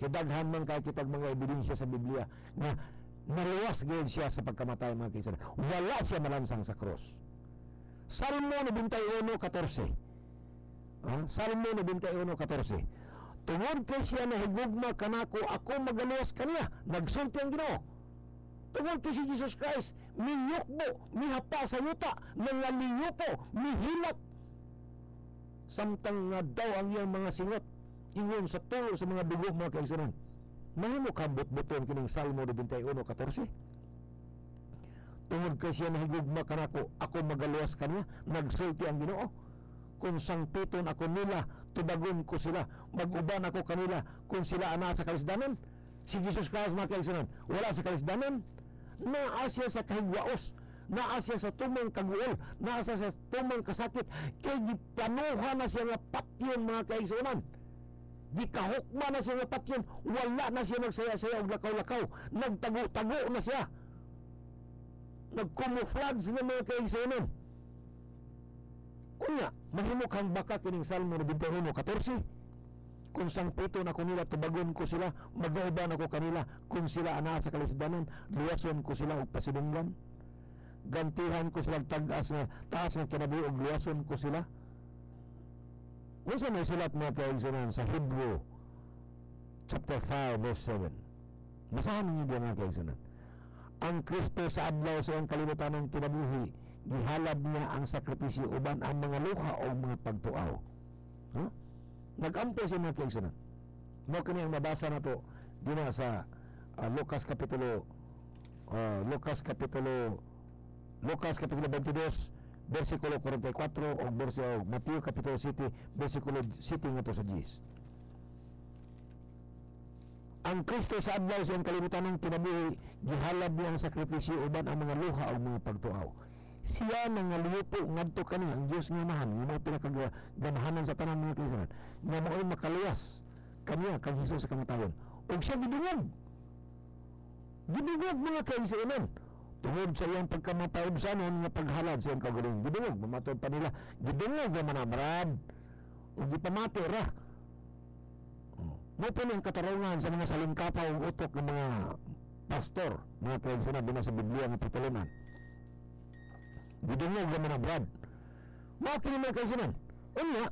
kidaghan man kay kitag mga ebidensya sa Biblia nga naluwas gyud siya sa pagkamatay, mga kaigsunan. Wala siya malansang sa cross. Salmo 91:14. Salmo 91:14. Tungod kay siya nahigugma kanako, ako magaluwas kaniya. Nagsulti ang Ginoo. Tungod kay si Jesus Christ miyukbo, mihapa sa yuta, nangaliyupo, mihilak. Samtang nga daw ang iyang mga singot ingon sa tulo sa mga dugo, mga kaigsunan. Mahimo kabot-buton kining Salmo 91:14. Tungod kay siya nahigugma kanako, ako magaluwas kaniya. Nagsulti ang Ginoo. Kung sangpiton ako nila, tubagon ko sila. Mag-uban ako kanila kung sila ana sa kalisdanan. Si Jesus Christ, mga kaigsunan, wala sa kalisdanan. Naa siya sa kahigwaos, naa siya sa tumang kaguol, naa siya sa tumang kasakit. Kay giplanuhan na siya nga patyon, mga kaigsunan. Gikahukma na siya nga patyon. Wala na siya magsaya-saya og lakaw-lakaw. Nagtago-tago na siya. Nagkumuflags na, mga kaigsunan. Unya, mahimo kang baka kining Salmo 91:14. Kung sangpiton ako nila, tubagon ko sila. Mag-auban ako kanila kung sila ana sa kalisdanan. Luwason ko sila og pasidunggan. Gantihan ko sila tagas nga taas nga kinabuhi og luwason ko sila. Unsa may sulat, mga kaigsunan, sa Hebrew chapter 5 verse 7. Basahan ninyo diyan, mga kaigsunan. Ang Kristo sa adlaw sa iyang kalibutan ng kinabuhi, gihalad niya ang sakripisyo uban ang mga luha o mga pagtuaw. Nag-ampo siya, mga kaigsunan. Mao kini ang mabasa na to dina sa Lucas kapitulo 22 bersikulo 44 o Mateo kapitulo 7 bersikulo 7 ngadto sa 10. Ang Kristo sa adlaw sa iyang kalibutan ng kinabuhi, gihalad niya ang sakripisyo uban ang mga luha o mga pagtuaw. Siya nangaliyupo ngadto kani ang Dios nga mahan, nga pinakaganahanan sa tanan, mga kaigsunan, nga mao'y makaluwas kaniya kang Hesus sa kamatayon. Og siya gidungog, mga kaigsunan, tungod sa iyang pagkamataubsanon nga paghalad sa iyang kagaling. Gidungog, mamatod pa nila, gidungog nga manamrad og gipamati ra. Mo po ang katarungan sa mga salingkapaw og utok ng mga pastor, mga kaigsunan, din sa Biblia nga pagtulunan. Gidungog nga manamrad. Mao kini, mga kaigsunan. Unya,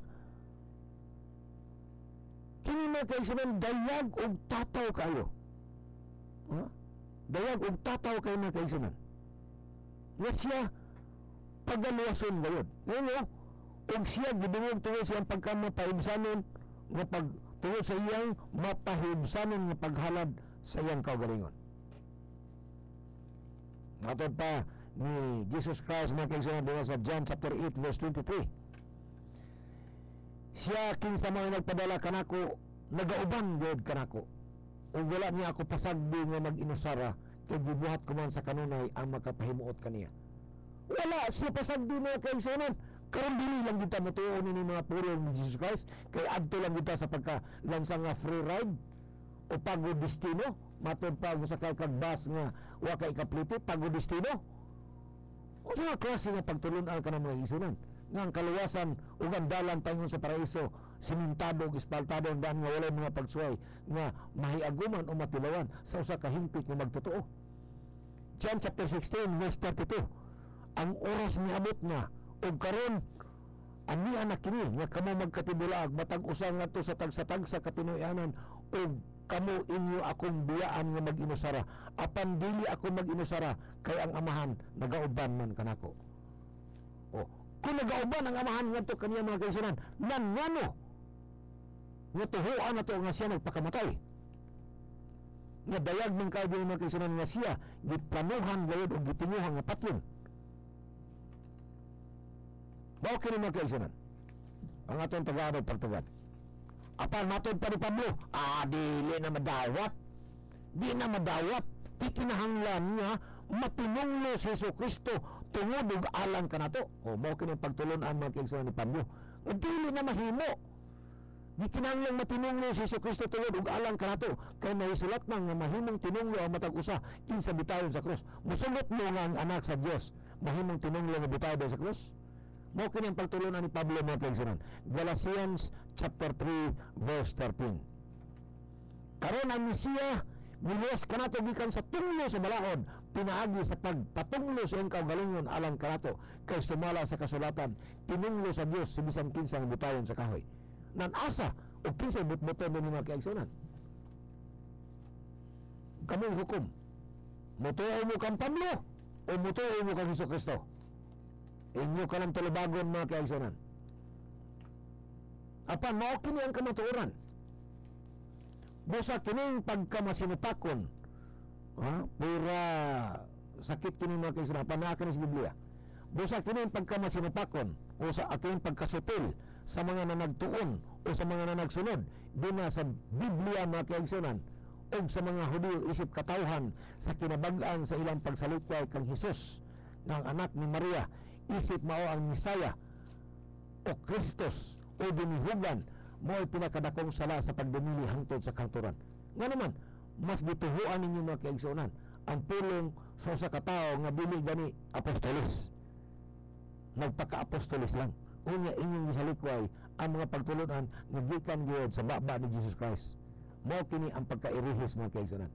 kini, mga kaigsunan, dayag og tataw kayo. Dayag og tataw kayo, mga kaigsunan. Nga siya pagaluwason gayud. Ngayon, ug siya gidungog tungod sa iyang pagkamapahibsanon nga tungod sa iyang mapahibsanon nga paghalad sa iyang kaugalingon. Matod pa ni Jesus Christ mga kaigsunan diha sa John chapter 8 verse 23. Siya kinsa may nagpadala kanako, nagauban gyud kanako. Ug wala niya ako pasagdi nga mag-inusara kay gibuhat ko man sa kanunay ang makapahimuot kaniya. Wala siya pasagdi mga kaigsunan. Karon dili lang kita matuon ni mga puro ni Jesus Christ kay adto lang kita sa pagka-lansa nga free ride o pagod destino. Matod pa sa kag bus nga wa kay kaplito pagod destino. O sa klase nga pagtulon-an ka ng mga isunan nga ang kaluwasan ug ang dalan paingon sa paraiso simentado ug espaltado ang daan nga walay mga pagsuway nga mahiaguman o matilawan sa usa ka hingpit nga magtotoo. John chapter 16 verse 32. Ang oras miabot na ug karon ani anak kini nga kamo magkatibulaag matag usa ngadto sa tagsa-tag sa katinuyanan ug kamo inyo akong biyaan nga mag-inusara apan dili ako mag-inusara kay ang amahan nagauban man kanako. O kung nagauban ang amahan ngadto kaniya mga kaigsunan nan ngano nga tuhuan nato nga siya nagpakamatay nga dayag man kayo mga kaigsunan nga siya giplanuhan gayud ug gitinguhan nga patyon. Mao kini mga kaigsunan ang atong taga-abad pagtugad. Apan matod pa ni Pablo, dili na madawat. Di na madawat. Tikinahanglan nga matinunglo si Jesucristo tungod ug alang kanato. O mao kini pagtulon-an mga kaigsunan ni Pablo. Dili na mahimo. Di kinahanglan matinunglo si Jesucristo tungod ug alang kanato kay nahisulat man nga mahimong tinunglo ang matag usa kinsa bitawon sa krus. Musugot mo nga ang anak sa Dios mahimong tinunglo nga bitawon sa krus. Mao kini ang pagtulon-an ni Pablo mga kaigsunan. Galatians chapter 3 verse 13. Karon ang Mesiya miluwas kanato gikan sa tunglo sa balaod pinaagi sa pagpatunglo sa iyang kaugalingon alang kanato kay sumala sa kasulatan tinunglo sa Dios si bisan kinsa nga butawon sa kahoy. Nan-asa ug kinsa butbuton ni mga kaigsunan. Kamong hukom. Mutuo mo kang Pablo o mutuo mo kang Jesucristo? Inyo ka ng tulubagon mga kaigsunan. Apan mao kini ang kamatuoran. Busa kining pagkamasinutakon. Pura sakit kini mga kaigsunan. Panakan sa Biblia. Busa kining pagkamasinutakon o sa ating pagkasutil sa mga nanagtuon o sa mga nanagsunod dina sa Biblia mga kaigsunan o sa mga Hudiyo isip katawhan sa kinabag-an sa ilang pagsalita kang Hesus ng anak ni Maria isip mao ang Misaya o Kristos o dinihugan mo ay pinakadakong sala sa pagdumili hangtod sa kanturan. Nga naman, mas gituhuan ninyo mga kaigsunan ang pulong sa usa ka tawo nga dili gani apostolis. Nagpaka-apostolis lang. Unya inyong gisalikway ang mga pagtulunan nga gikan gyud sa baba ni Jesus Christ. Mao kini ang pagkairihis mga kaigsunan.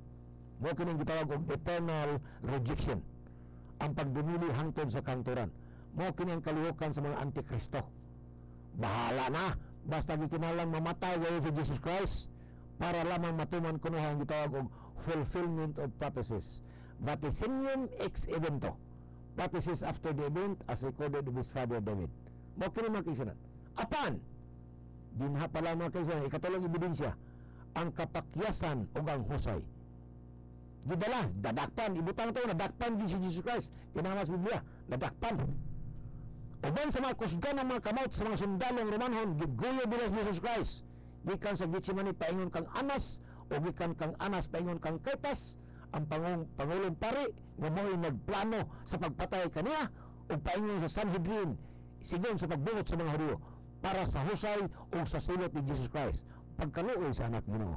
Mao kini gitawag og eternal rejection. Ang pagdumili hangtod sa kanturan. Mao kini ang kalihukan sa mga antikristo. Bahala na basta gikinalang mamatay gayud si Jesus Christ para lamang matuman kuno ang gitawag og fulfillment of prophecies. Vaticinium ex evento. Prophecies after the event as recorded of his father David. Mao kini mga kaigsunan. Apan dinha pala mga kaigsunan ikatulong ebidensya ang kapakyasan ug ang husay. Gidala, dadakpan, ibutang to nadakpan din si Jesus Christ. Kinamas Biblia, nadakpan. Uban sa mga kusgan ng mga kamot sa mga sundalong Romanhon, giguyo bilas ni Jesus Christ. Gikan sa Gitsemani paingon kang Anas, o gikan kang Anas paingon kang Kaipas, ang Pangulong Pari, nga mo'y nagplano sa pagpatay kaniya, o paingon sa Sanhedrin, sigon sa pagbungot sa mga Hudiyo, para sa husay o sa silot ni Jesus Christ. Pagkaluoy sa anak Ginoo.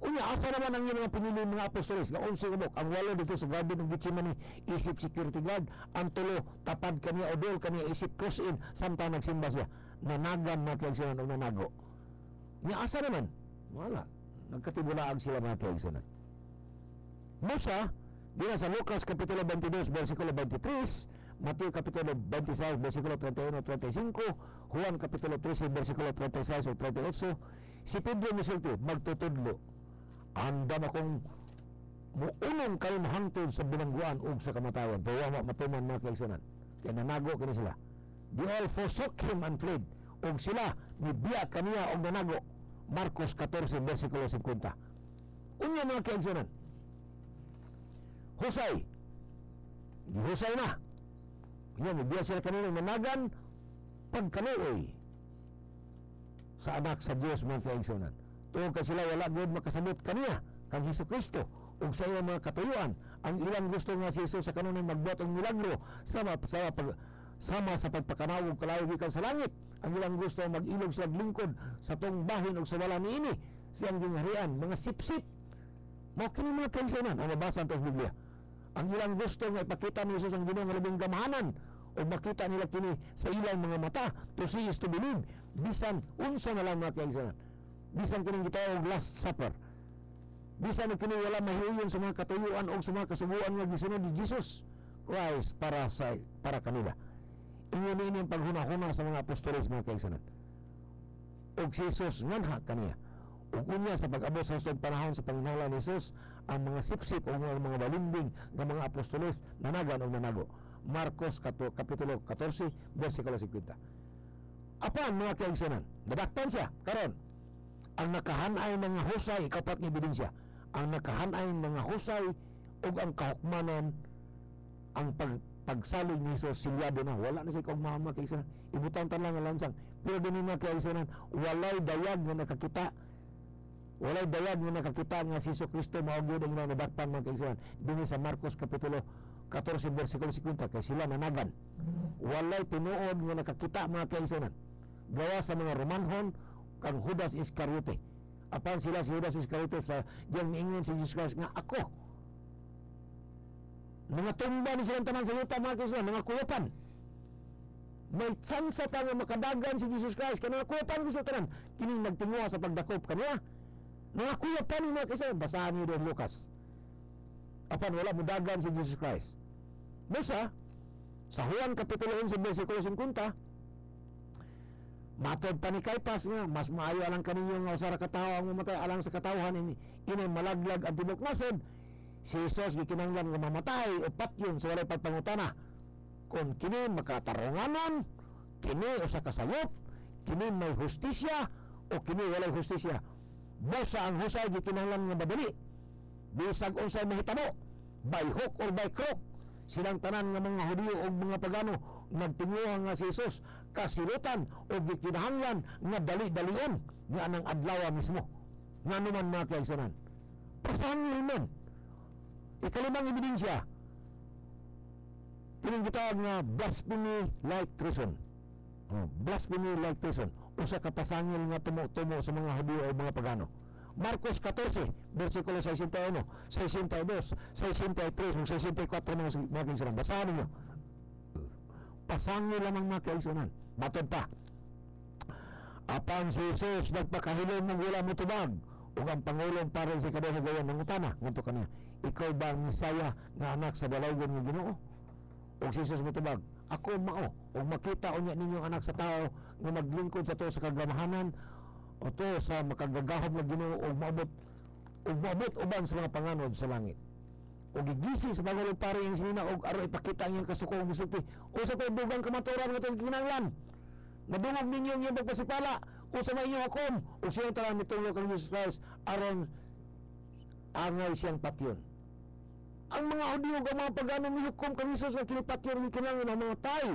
Unya, asa naman ang mga pinili mga apostoles na 11 umok, ang 8 dito sa garden ng Gitsemani isip security guard, ang 3 tapad kaniya o dol kaniya isip cross-in samtang nagsimba siya, nanagan na kaigsunan o nanago. Nya asa naman? Wala, nagkatibulaag sila mga kaigsunan. Musa dina sa Lucas kapitulo 22 versikulo 23, Mateo kapitulo 26 versikulo 31-35, Juan kapitulo 13 versikulo 36 o 38, si Pedro misulti magtutudlo, andam akong muunong kayo mahangtod sa binangguan ug sa kamatayon, pero wa matuman mga kaigsunan, kaya nanago kini sila. They all forsook him and fled. Og sila nibiya kaniya og nanago. Marcos 14 versikulo 50. Unya mga kaigsunan. Husay. Gihusay na. Unya nibiya sila kanina nanagan pagkaluoy sa anak sa Dios mga kaigsunan. Tuong ka sila wala gud makasabot kaniya kang Hesukristo ug sa iyang mga katuyuan. Ang ilang gusto nga si Jesus sa kanunay magbuhat og milagro sama sa pagpakanawog kalayo gikan sa langit. Ang ilang gusto mag-ilog sa lingkod sa tong bahin ug sa wala niini siyang gingharian mga sipsip. Mao kini mga kaigsunan ang nabasa sa Biblia. Ang ilang gusto nga ipakita ni Jesus ang Ginoo nga labing gamahanan o makita nila kini sa ilang mga mata. To see is to believe. Bisan unsa na lang mga kaigsunan. Bisan kining gitawag last supper. Bisan kini wala mahiuyon sa mga katuyuan o sa mga kasubuan nga gisunod ni Jesus Christ para kanila. Ingon ini ang paghuna-huna sa mga apostoles mga kaigsunan. Og si Jesus nganha kaniya. Ug unya sa pag-abot sa hustong panahon sa panginahanglan ni Jesus, ang mga sipsip o mga balimbing ng mga apostoles nanagan o nanago. Marcos kapitulo 14 versikulo 50. Apan mga kaigsunan, nadakpan siya karon. Ang nakahanay mga husay ikapat nga ebidensya. Ang nakahanay mga husay ug ang kahukmanon ang pagsalig ni Jesus silyado na wala na siya kaugmahan mga kaigsunan. Ibutang tan lang nga lansang. Pero dinhi mga kaigsunan, walay dayag nga nakakita. Walay dayag nga nakakita nga si Jesucristo mao gyud ang nadakpan mga kaigsunan. Dinhi sa Marcos kapitulo 14 versikulo 50 kay sila nanagan. Walay tinuod nga nakakita mga kaigsunan. Gawa sa mga Romanhon kang Judas Iscariote. Apan sila si Judas Iscariote sa diyang niingon si Jesus Christ nga ako. Mga tumba ni silang tanan sa yuta mga kaigsunan, mga kuyapan. May tsansa pa nga makadagan si Jesus Christ kaya mga kuyapan gusto tanan. Kining nagtinguha sa pagdakop kaniya. Mga kuyapan ni mga kaigsunan, basahan niyo din Lucas. Apan wala mo dagan si Jesus Christ. Busa sa Juan kapitulo 11 versikulo 50, matod pa ni Caiphas nga mas maayo alang kaninyo nga usa ra ka tawo ang mamatay alang sa katawhan ini malaglag ang tibok nasod. Si Jesus gikinahanglan nga mamatay o patyon sa walay pagpangutana. Kung kini makatarunganon, kini usa ka sayop, kini may hustisya o kini walay hustisya. Busa ang husay gikinahanglan nga madali. Bisag unsay mahitabo, by hook or by crook. Silang tanan nga mga Hudiyo o mga pagano nagtinguha nga si Jesus kasilutan o gikinahanglan nga dali-dalion nga anang adlaw mismo. Nga naman mga kaigsunan. Pasangil man. Ikalimang ebidensya. Kining gitawag nga blasphemy like treason. Blasphemy like treason. Usa ka pasangil nga tumo-tumo sa mga Hudiyo o mga pagano. Marcos 14, versikulo 61, 62, 63, 64 mga kaigsunan. Basahan ninyo. Pasangil lamang mga kaigsunan. Batod pa. Apan si Jesus nagpakahilom ng wala mutubag ug ang pangulong para sa kadaghayan ng utana ngadto kaniya. Ikaw ba ang Misaya nga anak sa dalaygon nga Ginoo? Ug si Jesus mutubag, ako mao ug makita unya ninyo anak sa tao nga maglingkod sa to sa kagamahanan o to sa makagagahom nga Ginoo ug maabot uban sa mga panganod sa langit. O gigisi sa pangulong pare yung sinina og aro ipakita ang iyang kasuko og musulti o sa pagdugang kamaturan nga itong kinanglan nadungog ninyo ang iyong pagpasipala o sa mga inyong akom o siyang talang mitulog ang Jesus Christ aron angay siyang patyon. Ang mga Hudiyo ang mga pagano mihukom kang Jesus nga kinipatyon ng kinanglan ang mga tay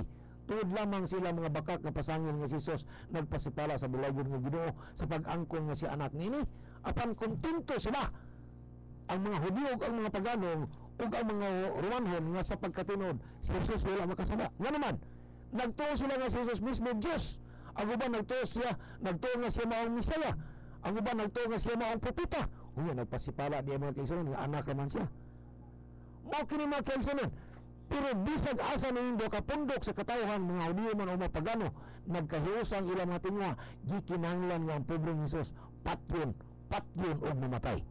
tuod lamang sila mga bakak nga pasangil nga si Jesus nagpasipala sa bilaygon nga Ginoo sa pag-angkon nga si anak nini. Apan kontento sila ang mga Hudiyo ang mga pagano ug ang mga Romanhon nga sa pagkatinod si Jesus wala makasaba. Nga naman nagtuo sila nga si Jesus mismo Diyos. Ang uban nagtuo nga siya maong Misaya. Ang uban nagtuo nga siya maong propeta. Unya nagpasipala di mga kaigsunan nga anak naman siya. Mao kini mga kaigsunan. Pero bisag asa nindo kapundok sa katawhan mga Hudiyo man o mga pagano nagkahiusang ilang mga tingwa gikinahanglan nga ang pobreng Jesus patyon og mamatay.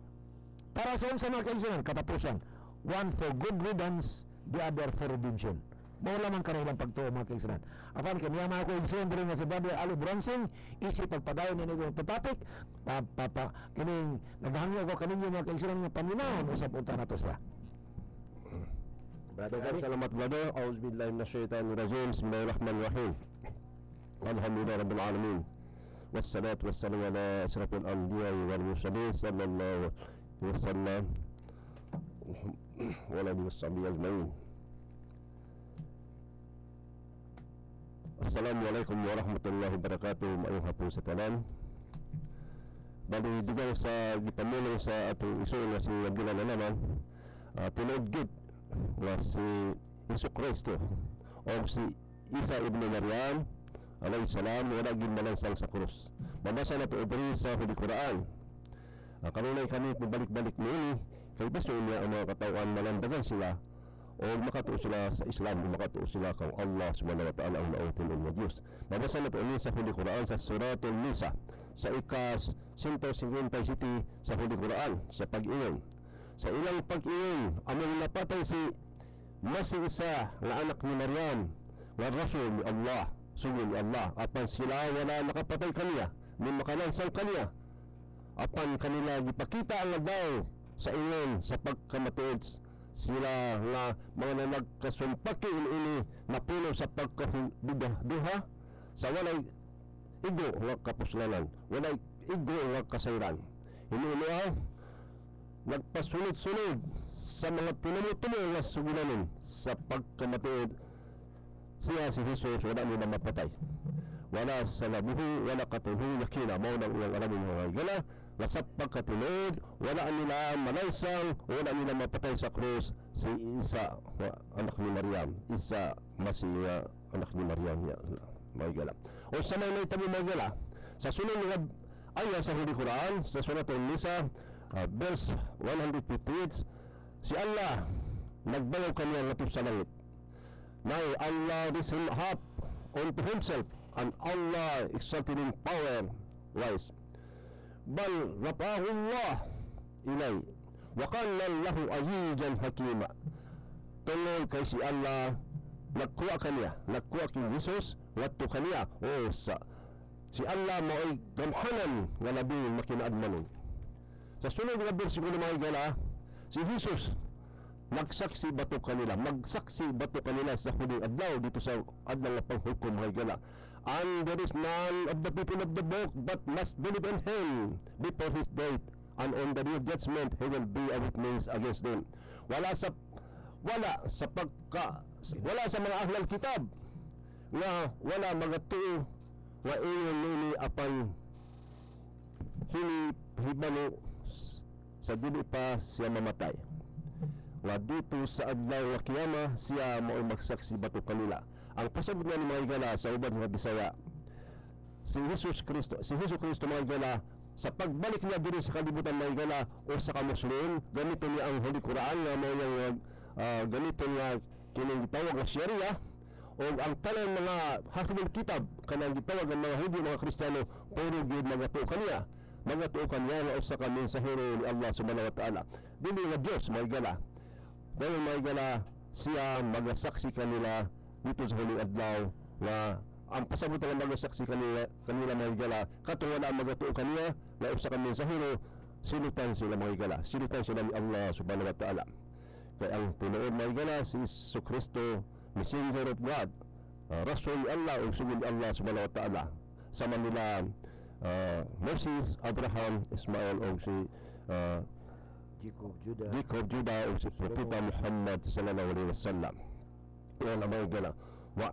Para sa unsa mga kaigsunan katapusan, one for good riddance, the other for redemption. Mao lamang kanilang pagtuo mga kaigsunan. Apan kaniya mga kaigsunan diri nga si Brother Ali Bronsing isip pagpadayon ni nito topic kining naghangyo ko kaninyo mga kaigsunan nga paminahon usab unta nato sila. Brother, salamat brother. Auzubillahi minasyaitanir rajim. Bismillahirrahmanirrahim. Alhamdulillah Rabbil Alamin. Wassalatu wassalamu ala asyrafil anbiya wal mursalin sallallahu alaihi wasallam wa alihi washabihi ajmain. Assalamualaikum warahmatullahi wabarakatuh. Maayong hapon sa tanan. Bali dugang sa gipamulong sa atong iso nga si Abdullah na naman, tinuod gid nga si Hesus Kristo o si Isa ibn Maryam alayhi salam wala gid malansang sa krus. Mabasa na to diri sa Holy Quran. Kanunay kami pabalik-balik niini kay baso niya ang mga katawan malandagan sila o makatuo sila sa Islam, makatuo sila kang Allah subhanahu wa ta'ala ang nautin ng Diyos. Mabasa na to sa Holy Quran sa Suratul Nisa sa ikas 157 sa Holy Quran sa pag-ingon. Sa ilang pag-ingon among napatay si Masih Isa na anak ni Maryam nga rasul ni Allah, sugod ni Allah, apan sila wala nakapatay kaniya ni makalansang kaniya apan kanila gipakita ang ladaw sa ingon sa pagkamatuod sila nga mga nagkasumpaki ini napuno sa pagkaduha sa walay igo nga kapuslanan, walay igo nga kasayran. Hinuuliaw nagpasunod-sunod sa mga tinumutumo nga sugunanin sa pagkamatuod siya si Jesus wala nila mapatay, wala sa labuhi, wala katuloy yakina mao nang iyang alamin mga gala nga sa pagkatulod wala nila malaysang, wala nila mapatay sa krus si Isa anak ni Maryam, Isa Masih anak ni Maryam mga gala. O sa may tabi mga gala sa sunod nga aya sa Holy Quran sa Suratul Nisa verse 158 si Allah nagbayaw kaniya nga sa langit. Now Allah raised him up unto himself, and Allah exalted in power wise. Bal rafa'ahu Allah ilay wa kana lahu azizan hakima. Tungod kay si Allah nagkuha kaniya, nagkuha kay Jesus wadto kaniya o sa si Allah mo'y gamhanan nga labing makinaadmanon. Sa sunod nga bersikulo mga gala, si Jesus nagsaksi bato kanila, magsaksi bato kanila sa huling adlaw dito sa adlaw ng panghukom mga gala. And there is none of the people of the book but must believe in him before his death, and on the day of judgment he will be a witness against them. Wala sa mga ahlul kitab nga wala magatuo nga iyon nini apan hibalo sa dili pa siya mamatay. Nga dito sa adlaw nga kiyama siya mao magsaksi bato kanila. Ang pasabot nga ni mga igala sa ubang nga Bisaya, si Jesus Kristo mga igala sa pagbalik niya diri sa kalibutan mga igala o sa kamuslim, ganito niya ang Holy Quran nga mao yang ganito niya kining gitawag nga Sharia o ang tanan mga ahlul kitab kanang gitawag ang mga Hudyo mga Kristiyano puro gyud magatuo kaniya. Magatuo kaniya nga usa ka mensahero ni Allah subhanahu wa ta'ala. Dili nga Dios mga igala. Dahil mga igala siya magasaksi kanila dito sa huling adlaw na ang pasabot nga magasaksi kanila mga igala katong wala magatuo kaniya na usa ka mensahero, sinutan sila mga igala, sinutan sila ni Allah subhanahu wa ta'ala. Kaya ang tinuod mga igala si Hesus Kristo, messenger of God, rasul ni Allah o sugod ni Allah subhanahu wa ta'ala. Sama nila Moses, Abraham, Ismail o si Jacob, Judah o si Propeta Muhammad sallallahu alaihi wasallam. Yan ang mga gala. Wa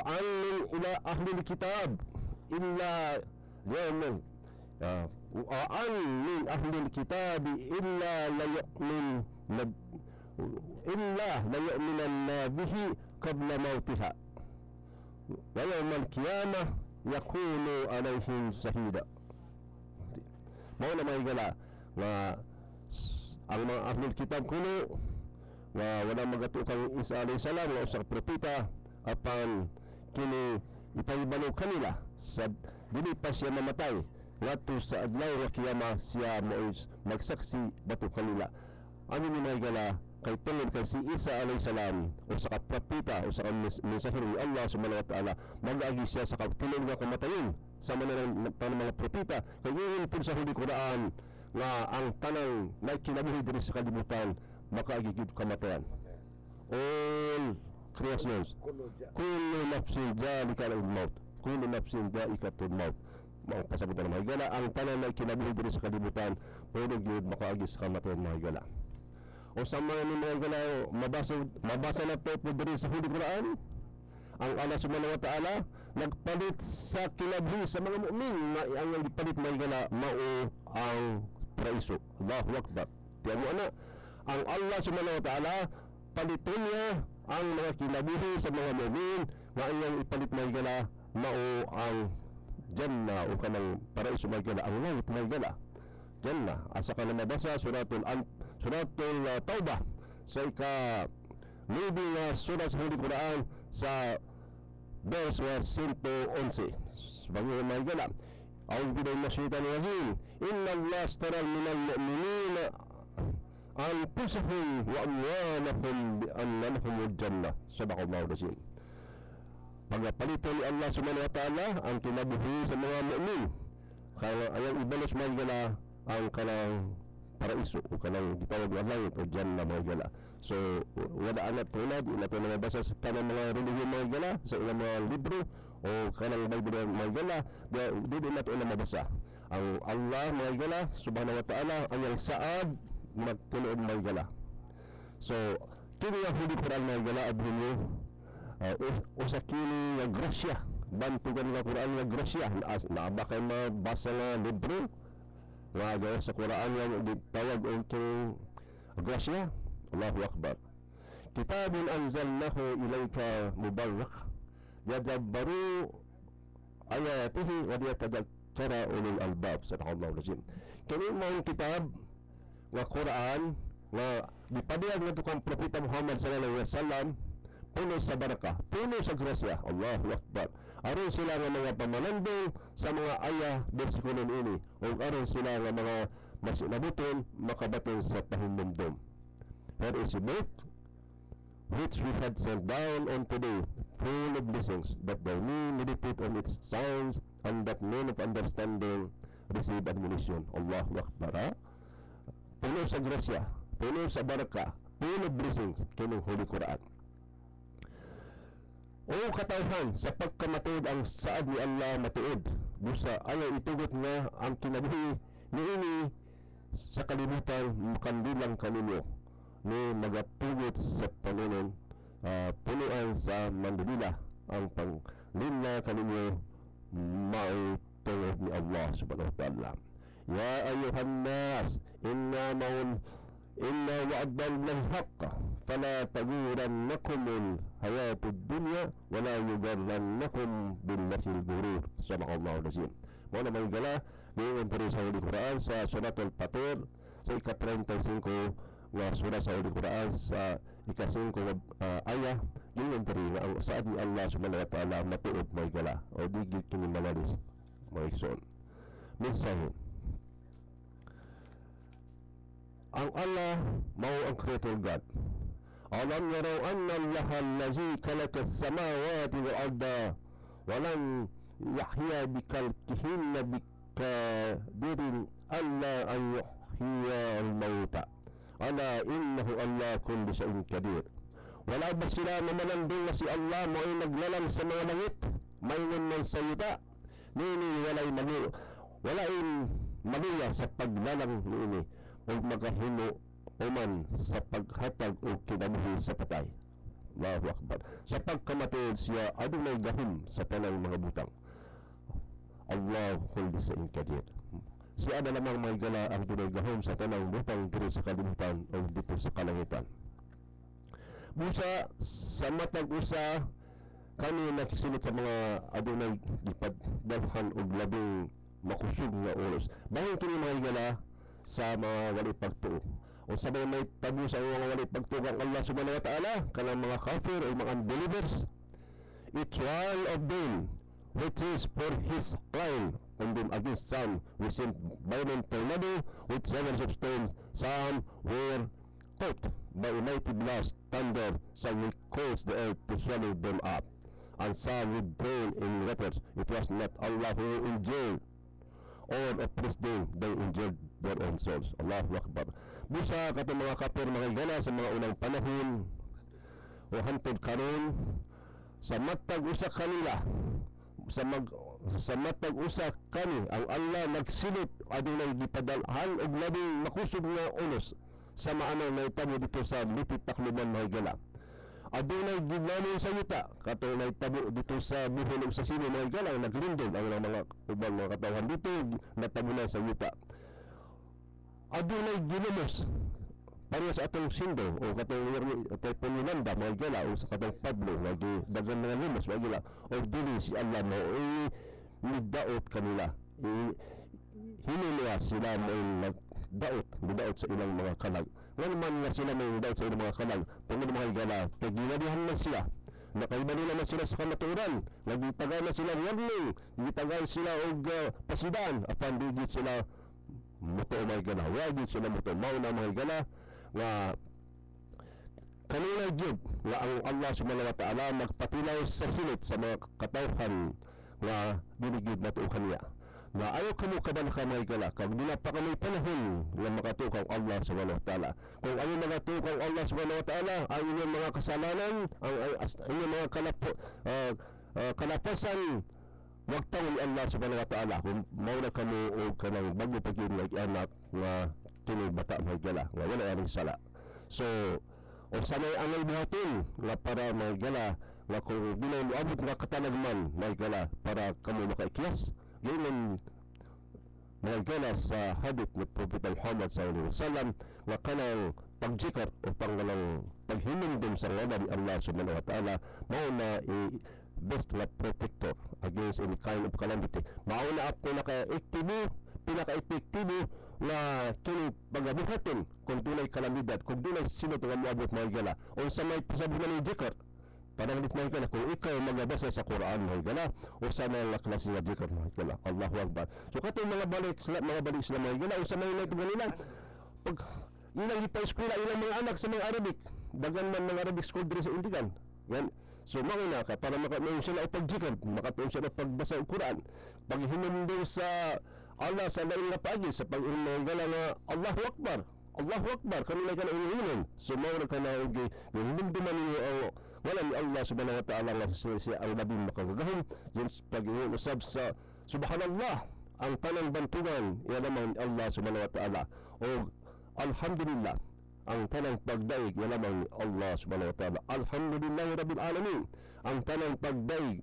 amin ila ahli kitab illa yamin. Wa amin ahli kitab illa la yu'minanna bihi qabla mautiha. Wa yawm al-qiyamah yakunu alayhim shahida. Mao na mga gala nga ang mga ahlul kitab kuno nga wala magatuo kang Isa alayhi salam nga usa ka propeta apan kini ipahibalo kanila sa dili pa siya mamatay ngadto sa adlaw nga kiyama siya mao magsaksi bato kanila. Ano ni mga gala kay tungod kay si Isa alayhi salam usa ka propeta usa ka mensahero ni Allah subhanahu wa ta'ala mag-agi siya sa katulog nga kamatayon sa mga propeta kay yun po sa Holy Quran nga ang tanang na kinabuhi diri sa kalibutan makaagigid kamatayan. All creations kullu nafsin zalika al-maut, kullu nafsin dha'iqatul maut. Mao pasabutan mga higala ang tanan na kinabuhi diri sa kalibutan puro gyud makaagi sa kamatayon mga higala. O sa mga higala mabasa na to po diri sa Holy Quran ang Allah subhanahu wa ta'ala nagpalit sa kinabuhi sa mga mu'min na ang gipalit mga higala mao ang paraiso. Allahu Akbar. Tiyan mo ana ang Allah subhanahu wa ta'ala paliton niya ang mga kinabuhi sa mga mu'min nga iyang ipalit mga higala mao ang Jannah o kanang paraiso mga higala ang langit mga higala Jannah. Asa ka na mabasa suratul Taubah sa ika-9 nga surah sa Holy Quran sa verse 111. Sebagai mga higala A'udhu billahi minash shaitanir rajim. Inna Allah ashtara minal mu'minina anfusahum wa amwalahum bi anna lahumul jannah. Sadaqallahu al-azim. Pagpalitan ni Allah subhanahu wa ta'ala ang kinabuhi sa mga mu'min kaya ayang ibalos mga higala ang kanang paraiso o kanang gitawag ng langit o Jannah mga higala. So wala anak tulad ina to na basa sa tanang mga relihiyon mga higala sa ilang mga libro o kanang Bible mga higala di na to na mabasa ang Allah mga higala subhanahu wa ta'ala ang yang saad magtuloy mga higala. So kini ang Holy Quran mga higala abhin nyo usa kini nga grasya bantugan nga Quran nga grasya naaba kay mabasa nga libro nga gaya sa Quran nga tawag itong grasya. Allahu Akbar. Kitabun anzalnahu ilayka mubarak yadabbaru ayatihi wa yatadakkara ulul albab. Sadaqallahu al-azim. Kini mao kitab nga Quran nga gipadayag ngadto kang propeta Muhammad sallallahu alaihi wasallam puno sa baraka, puno sa grasya. Allahu Akbar. Aron sila nga mga pamalandong sa mga ayah bersikulo ini o aron sila nga mga masinabuton makabaton sa pahimumdom. Here is a book which we had sent down on today, full of blessings, that they may meditate on its signs, and that men of understanding receive admonition. Allahu Akbar. Puno sa grasya, puno sa baraka, full of blessings, kining Holy Quran. O katawhan sa pagkamatuod ang saad ni Allah matuod busa ayaw itugot nga ang kinabuhi niini sa kalibutan makandilang kaninyo ni magatugot sa panunon punuan sa Mandalila ang panglina kaninyo may tungod ni Allah subhanahu wa ta'ala. Ya ayuhan nas inna wa'dallahi haqqa fala taghurrannakumul hayatud dunya wala yugharrannakum billahil ghurur. Sadaqallahu al-azim. Mo na may gala ngayon pero sa Holy Quran sa suratul Fatir sa ika-35 nga surah sa Holy Quran sa ika-5 ayah ngayon pero ang saad ni Allah subhanahu wa ta'ala matuod may gala o di gyud kini malalis may son. Mensahe ang Allah mao ang creator God. Alam yaraw anna Allah allazi khalaqa as-samawati wal arda wa lam yahya bikalkihinna bikadirin alla an yuhyiya al-mauta ala innahu alla kulli shay'in qadir. Wala ba sila mamalandong na si Allah mo'y naglalang sa mga langit mayroon ng sayuta nini walay maluya sa paglalang niini o magahimo uman sa paghatag o kinabuhi sa patay. Allahu Akbar. Sa pagkamatuod siya adunay gahom sa tanang mga butang. Allahu kulli shay'in qadir. Siya na lamang may gala ang dunay gahom sa tanang butang dito sa kalibutan o dito sa kalangitan. Busa sa matag usa kami nakisulot sa mga adunay gipadalhan og labing makusog nga oras. Bahin kini mga gala sa mga wali pagtuo o sabay may tabu sa mga wali pagtuo ang Allah subhanahu wa ta'ala kanang mga kafir o mga unbelievers. Each one of them which is for his crime on them against some we sent violent tornado with showers of stones. Some were caught by a mighty blast thunder, some will cause the earth to swallow them up, and some were thrown in waters. It was not Allah who endured or oppressed them, they endured their own souls. Allahu Akbar. Busa katong mga kapir mga igala sa mga unang panahon o hantod karon sa matag usa kanila sa matag usa kani ang Allah nagsilot adunay gipadalhan og labing makusog nga unos sa maanaw na itabo dito sa Lipit Tacloban mahigala. Adunay ginamon sa yuta katong naitabo dito sa buhon ug sa sino mahigala naglindog ang mga ubang mga katawhan dito natabo na sa yuta. Adunay ginamos para sa atong sindo o katong Pangulanda mahigala o sa katong Pablo lagi dagan mga limos mahigala o dili si Allah mo nidaot kanila hiniliya sila mo nidaot sa ilang mga kalag nga naman nga sila may nidaot sa ilang mga kalag tungod mga higala kay ginadihan na sila nakaiba nila na sila sa kamaturan nagitagan na sila warning nagitagan sila og pasidaan apan digit sila muto mga higala wagit sila muto mao na mga higala nga kanina gyud nga ang Allah subhanahu wa ta'ala magpatilaw sa silit sa mga katawhan nga binigid nato kaniya nga ayaw kamo kaban ka mga higala kag dila pa kami panahon nga makatukaw Allah subhanahu wa ta'ala kung ayaw makatukaw Allah subhanahu wa ta'ala ang inyong mga kasalanan ang inyong mga kalapasan wag tawon Allah subhanahu wa ta'ala kung mauna kamo o kanang bago pag-yun anak nga kini bata mga higala nga wala yaring sala so o sanay angay buhaton nga para mga higala nga kung bilay moabot nga katalagman mga higala para kamo makaikyas gayman mga higala sa hadith ni Prophet Muhammad sallallahu alaihi wasallam nga kanang pagjikar o pangalang paghinumdum sa ngalan ni Allah subhanahu wa ta'ala mao na best na protector against any kind of calamity mao na ako pinaka-epektibo na kini pagabuhaton kung dunay kalamidad kung dunay sino nga moabot mga higala o sa may pasabunan ni jikar parang ulit mga higala kung ikaw magabasa sa Quran mga higala o sa mga klase nga jikar mga higala Allahu Akbar so katong mga balik sila mga higala o sa mga nila pag ilang ipa-eskwela ilang mga anak sa mga Arabic dagan man mga Arabic school diri sa Indigan yan so mauna ka para makatuon sila pag-jikar makatuon sila pagbasa ng Quran paghinumdum sa Allah sa lain nga paagi sa pag-inigala nga Allahu Akbar kanila ka na iniinom so maura ka na hinumduman ninyo ang wala ni Allah subhanahu wa ta'ala nga siya ang labing makagagahon yung pag-iusab sa subhanallah ang tanang bantugan yan naman Allah subhanahu wa ta'ala o alhamdulillah ang tanang pagdaig yan naman Allah subhanahu wa ta'ala alhamdulillah rabbil alamin ang tanang pagdaig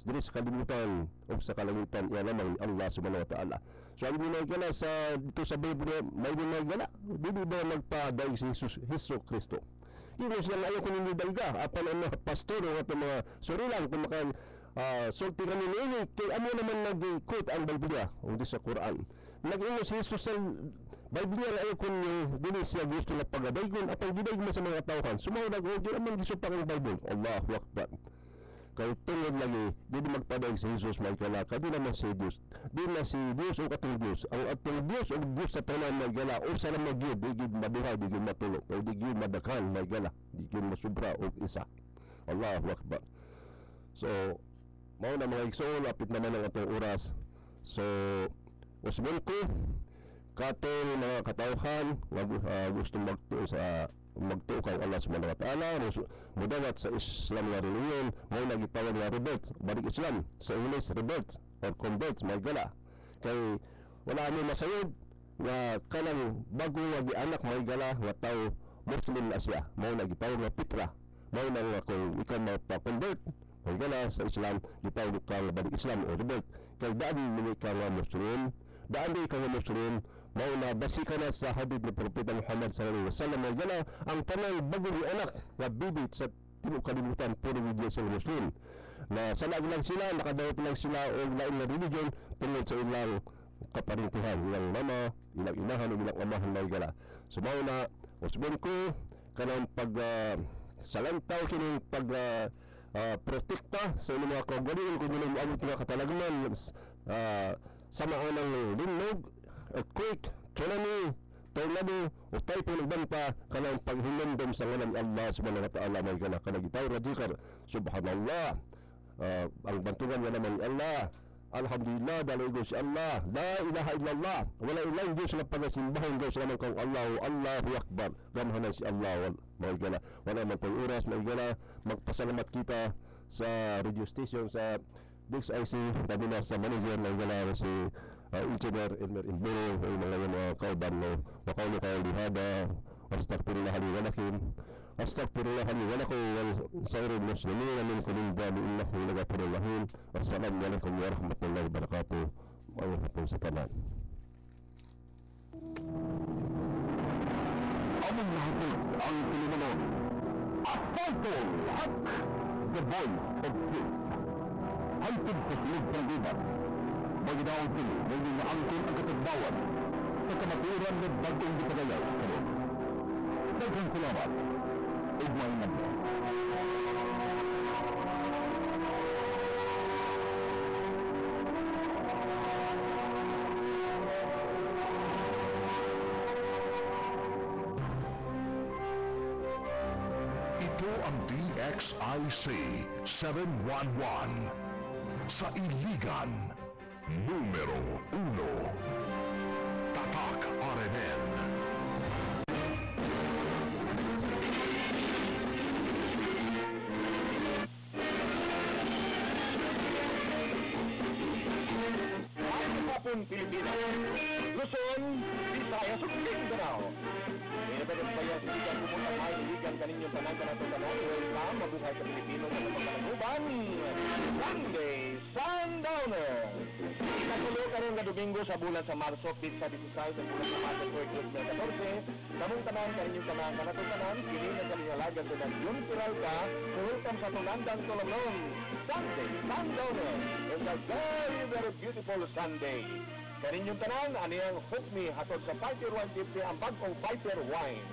diri sa kalibutan o sa kalangitan yan naman Allah subhanahu wa ta'ala so ang ginagala sa dito sa Bible may ginagala dili ba magpadaig si Hesus Kristo ino siya nga ayaw kung nilidalga apan ang mga pastor o at mga surilang kung maka sulti kami nini kay amo naman nag-quote ang Biblia o di sa Quran nag-ingo si Jesus sa Biblia nga ayaw kung dili siya gusto na pagadaygon at ang gidaig mo sa mga tawhan sumaw nag-audio naman gisupak ang Bible Allahu Akbar kay tungod lagi dili magpadaig si Jesus may kalaka di naman si Dios di na si Dios o katong Dios ang atong Dios o Dios sa tanan may gala o sa lamang gyud di gyud mabuhay di gyud matulog o di gyud madakhan may gala di gyud masubra og isa Allahu Akbar so mao na mga igsoon lapit naman ang atong oras so usbon ko katong mga katawhan gusto magtuo kang Allah subhanahu wa ta'ala mudawat sa Islam nga reliyon may nagitawag nga rebelt balik Islam sa English rebelt or convert may gala kay wala mo masayod nga kanang bago nga gianak may gala nga tao Muslim na siya may nagitawag nga pitra may na nga kung ikaw mapa-convert may gala sa Islam gitawag ka nga balik Islam o rebelt kay daan mo ikaw nga Muslim daan mo ikaw nga Muslim mao na basika na sa hadith ni Propeta Muhammad sallallahu alaihi wasallam nga gala ang tanang bagong anak nga bibit sa tibuok kalibutan puro video sa Muslim na salag lang sila nakadawat lang sila og lain nga religion tungod sa ilang kaparintihan ilang mama ilang inahan ug ilang amahan na gala so mao na usbon ko kanang pag salantaw kining pag protekta sa inyong mga kaugalingon kung yun ang mga katalagman sa mga ng linog earthquake, tsunami, tornado o typhoon banta kanang paghinumdum sa ngalan Allah subhanahu wa ta'ala may gala kanang gitaw radikar subhanallah ang bantugan nga naman Allah alhamdulillah daligo si Allah la ilaha illallah wala ilang Diyos na pagasimbahon Diyos naman kang Allahu Akbar gamhanan si Allah may gala wala man pang oras may gala magpasalamat kita sa radio station sa This IC, sabi na sa manager na igala si Engineer Elmer Ilbero, ay mga yung mga kauban no, wakaw ni kayo lihada, astagfirullah walakin, astagfirullah walakum wal sairul muslimin min kulli dhalin innahu laghafurur rahim. Assalamu alaikum warahmatullahi wabarakatuh. Mayroon sa tanan. Aming nahatid ang Pilipinon. Asfaltol Hak, the voice of truth. Hantid sa sunod ng gubat. Magdaon sila, may naangkin ang katagbawan sa kamaturan ng bagong gipagayaw karon. Daghang salamat. Ugmay naman. Ito ang DXIC 711 sa Iligan, numero 1. Tatak RNN. Hapon Pilipinas, Luzon, Visayas ug Mindanao. Inabagan pa yan, iligan pumunta ay iligan kaninyong tanang kanatong-tanong. Welcome, mabuhay sa Pilipino sa pagkakaluban. Sunday, Sundowner. Ikatulo karon nga Domingo sa bulan sa Marso, pizza 16 sa bulan sa Marso, 14. Kamong tanan kaninyong tanang kanatong-tanong, kini na kalingalagan sa Dagyun Piralka, welcome sa tunandang tulanon. Sunday, Sundowner. It's a very, very beautiful Sunday. Kaninyong tanan, ani ang hook me hatod sa Viper 150 ang bagong Viper Wine.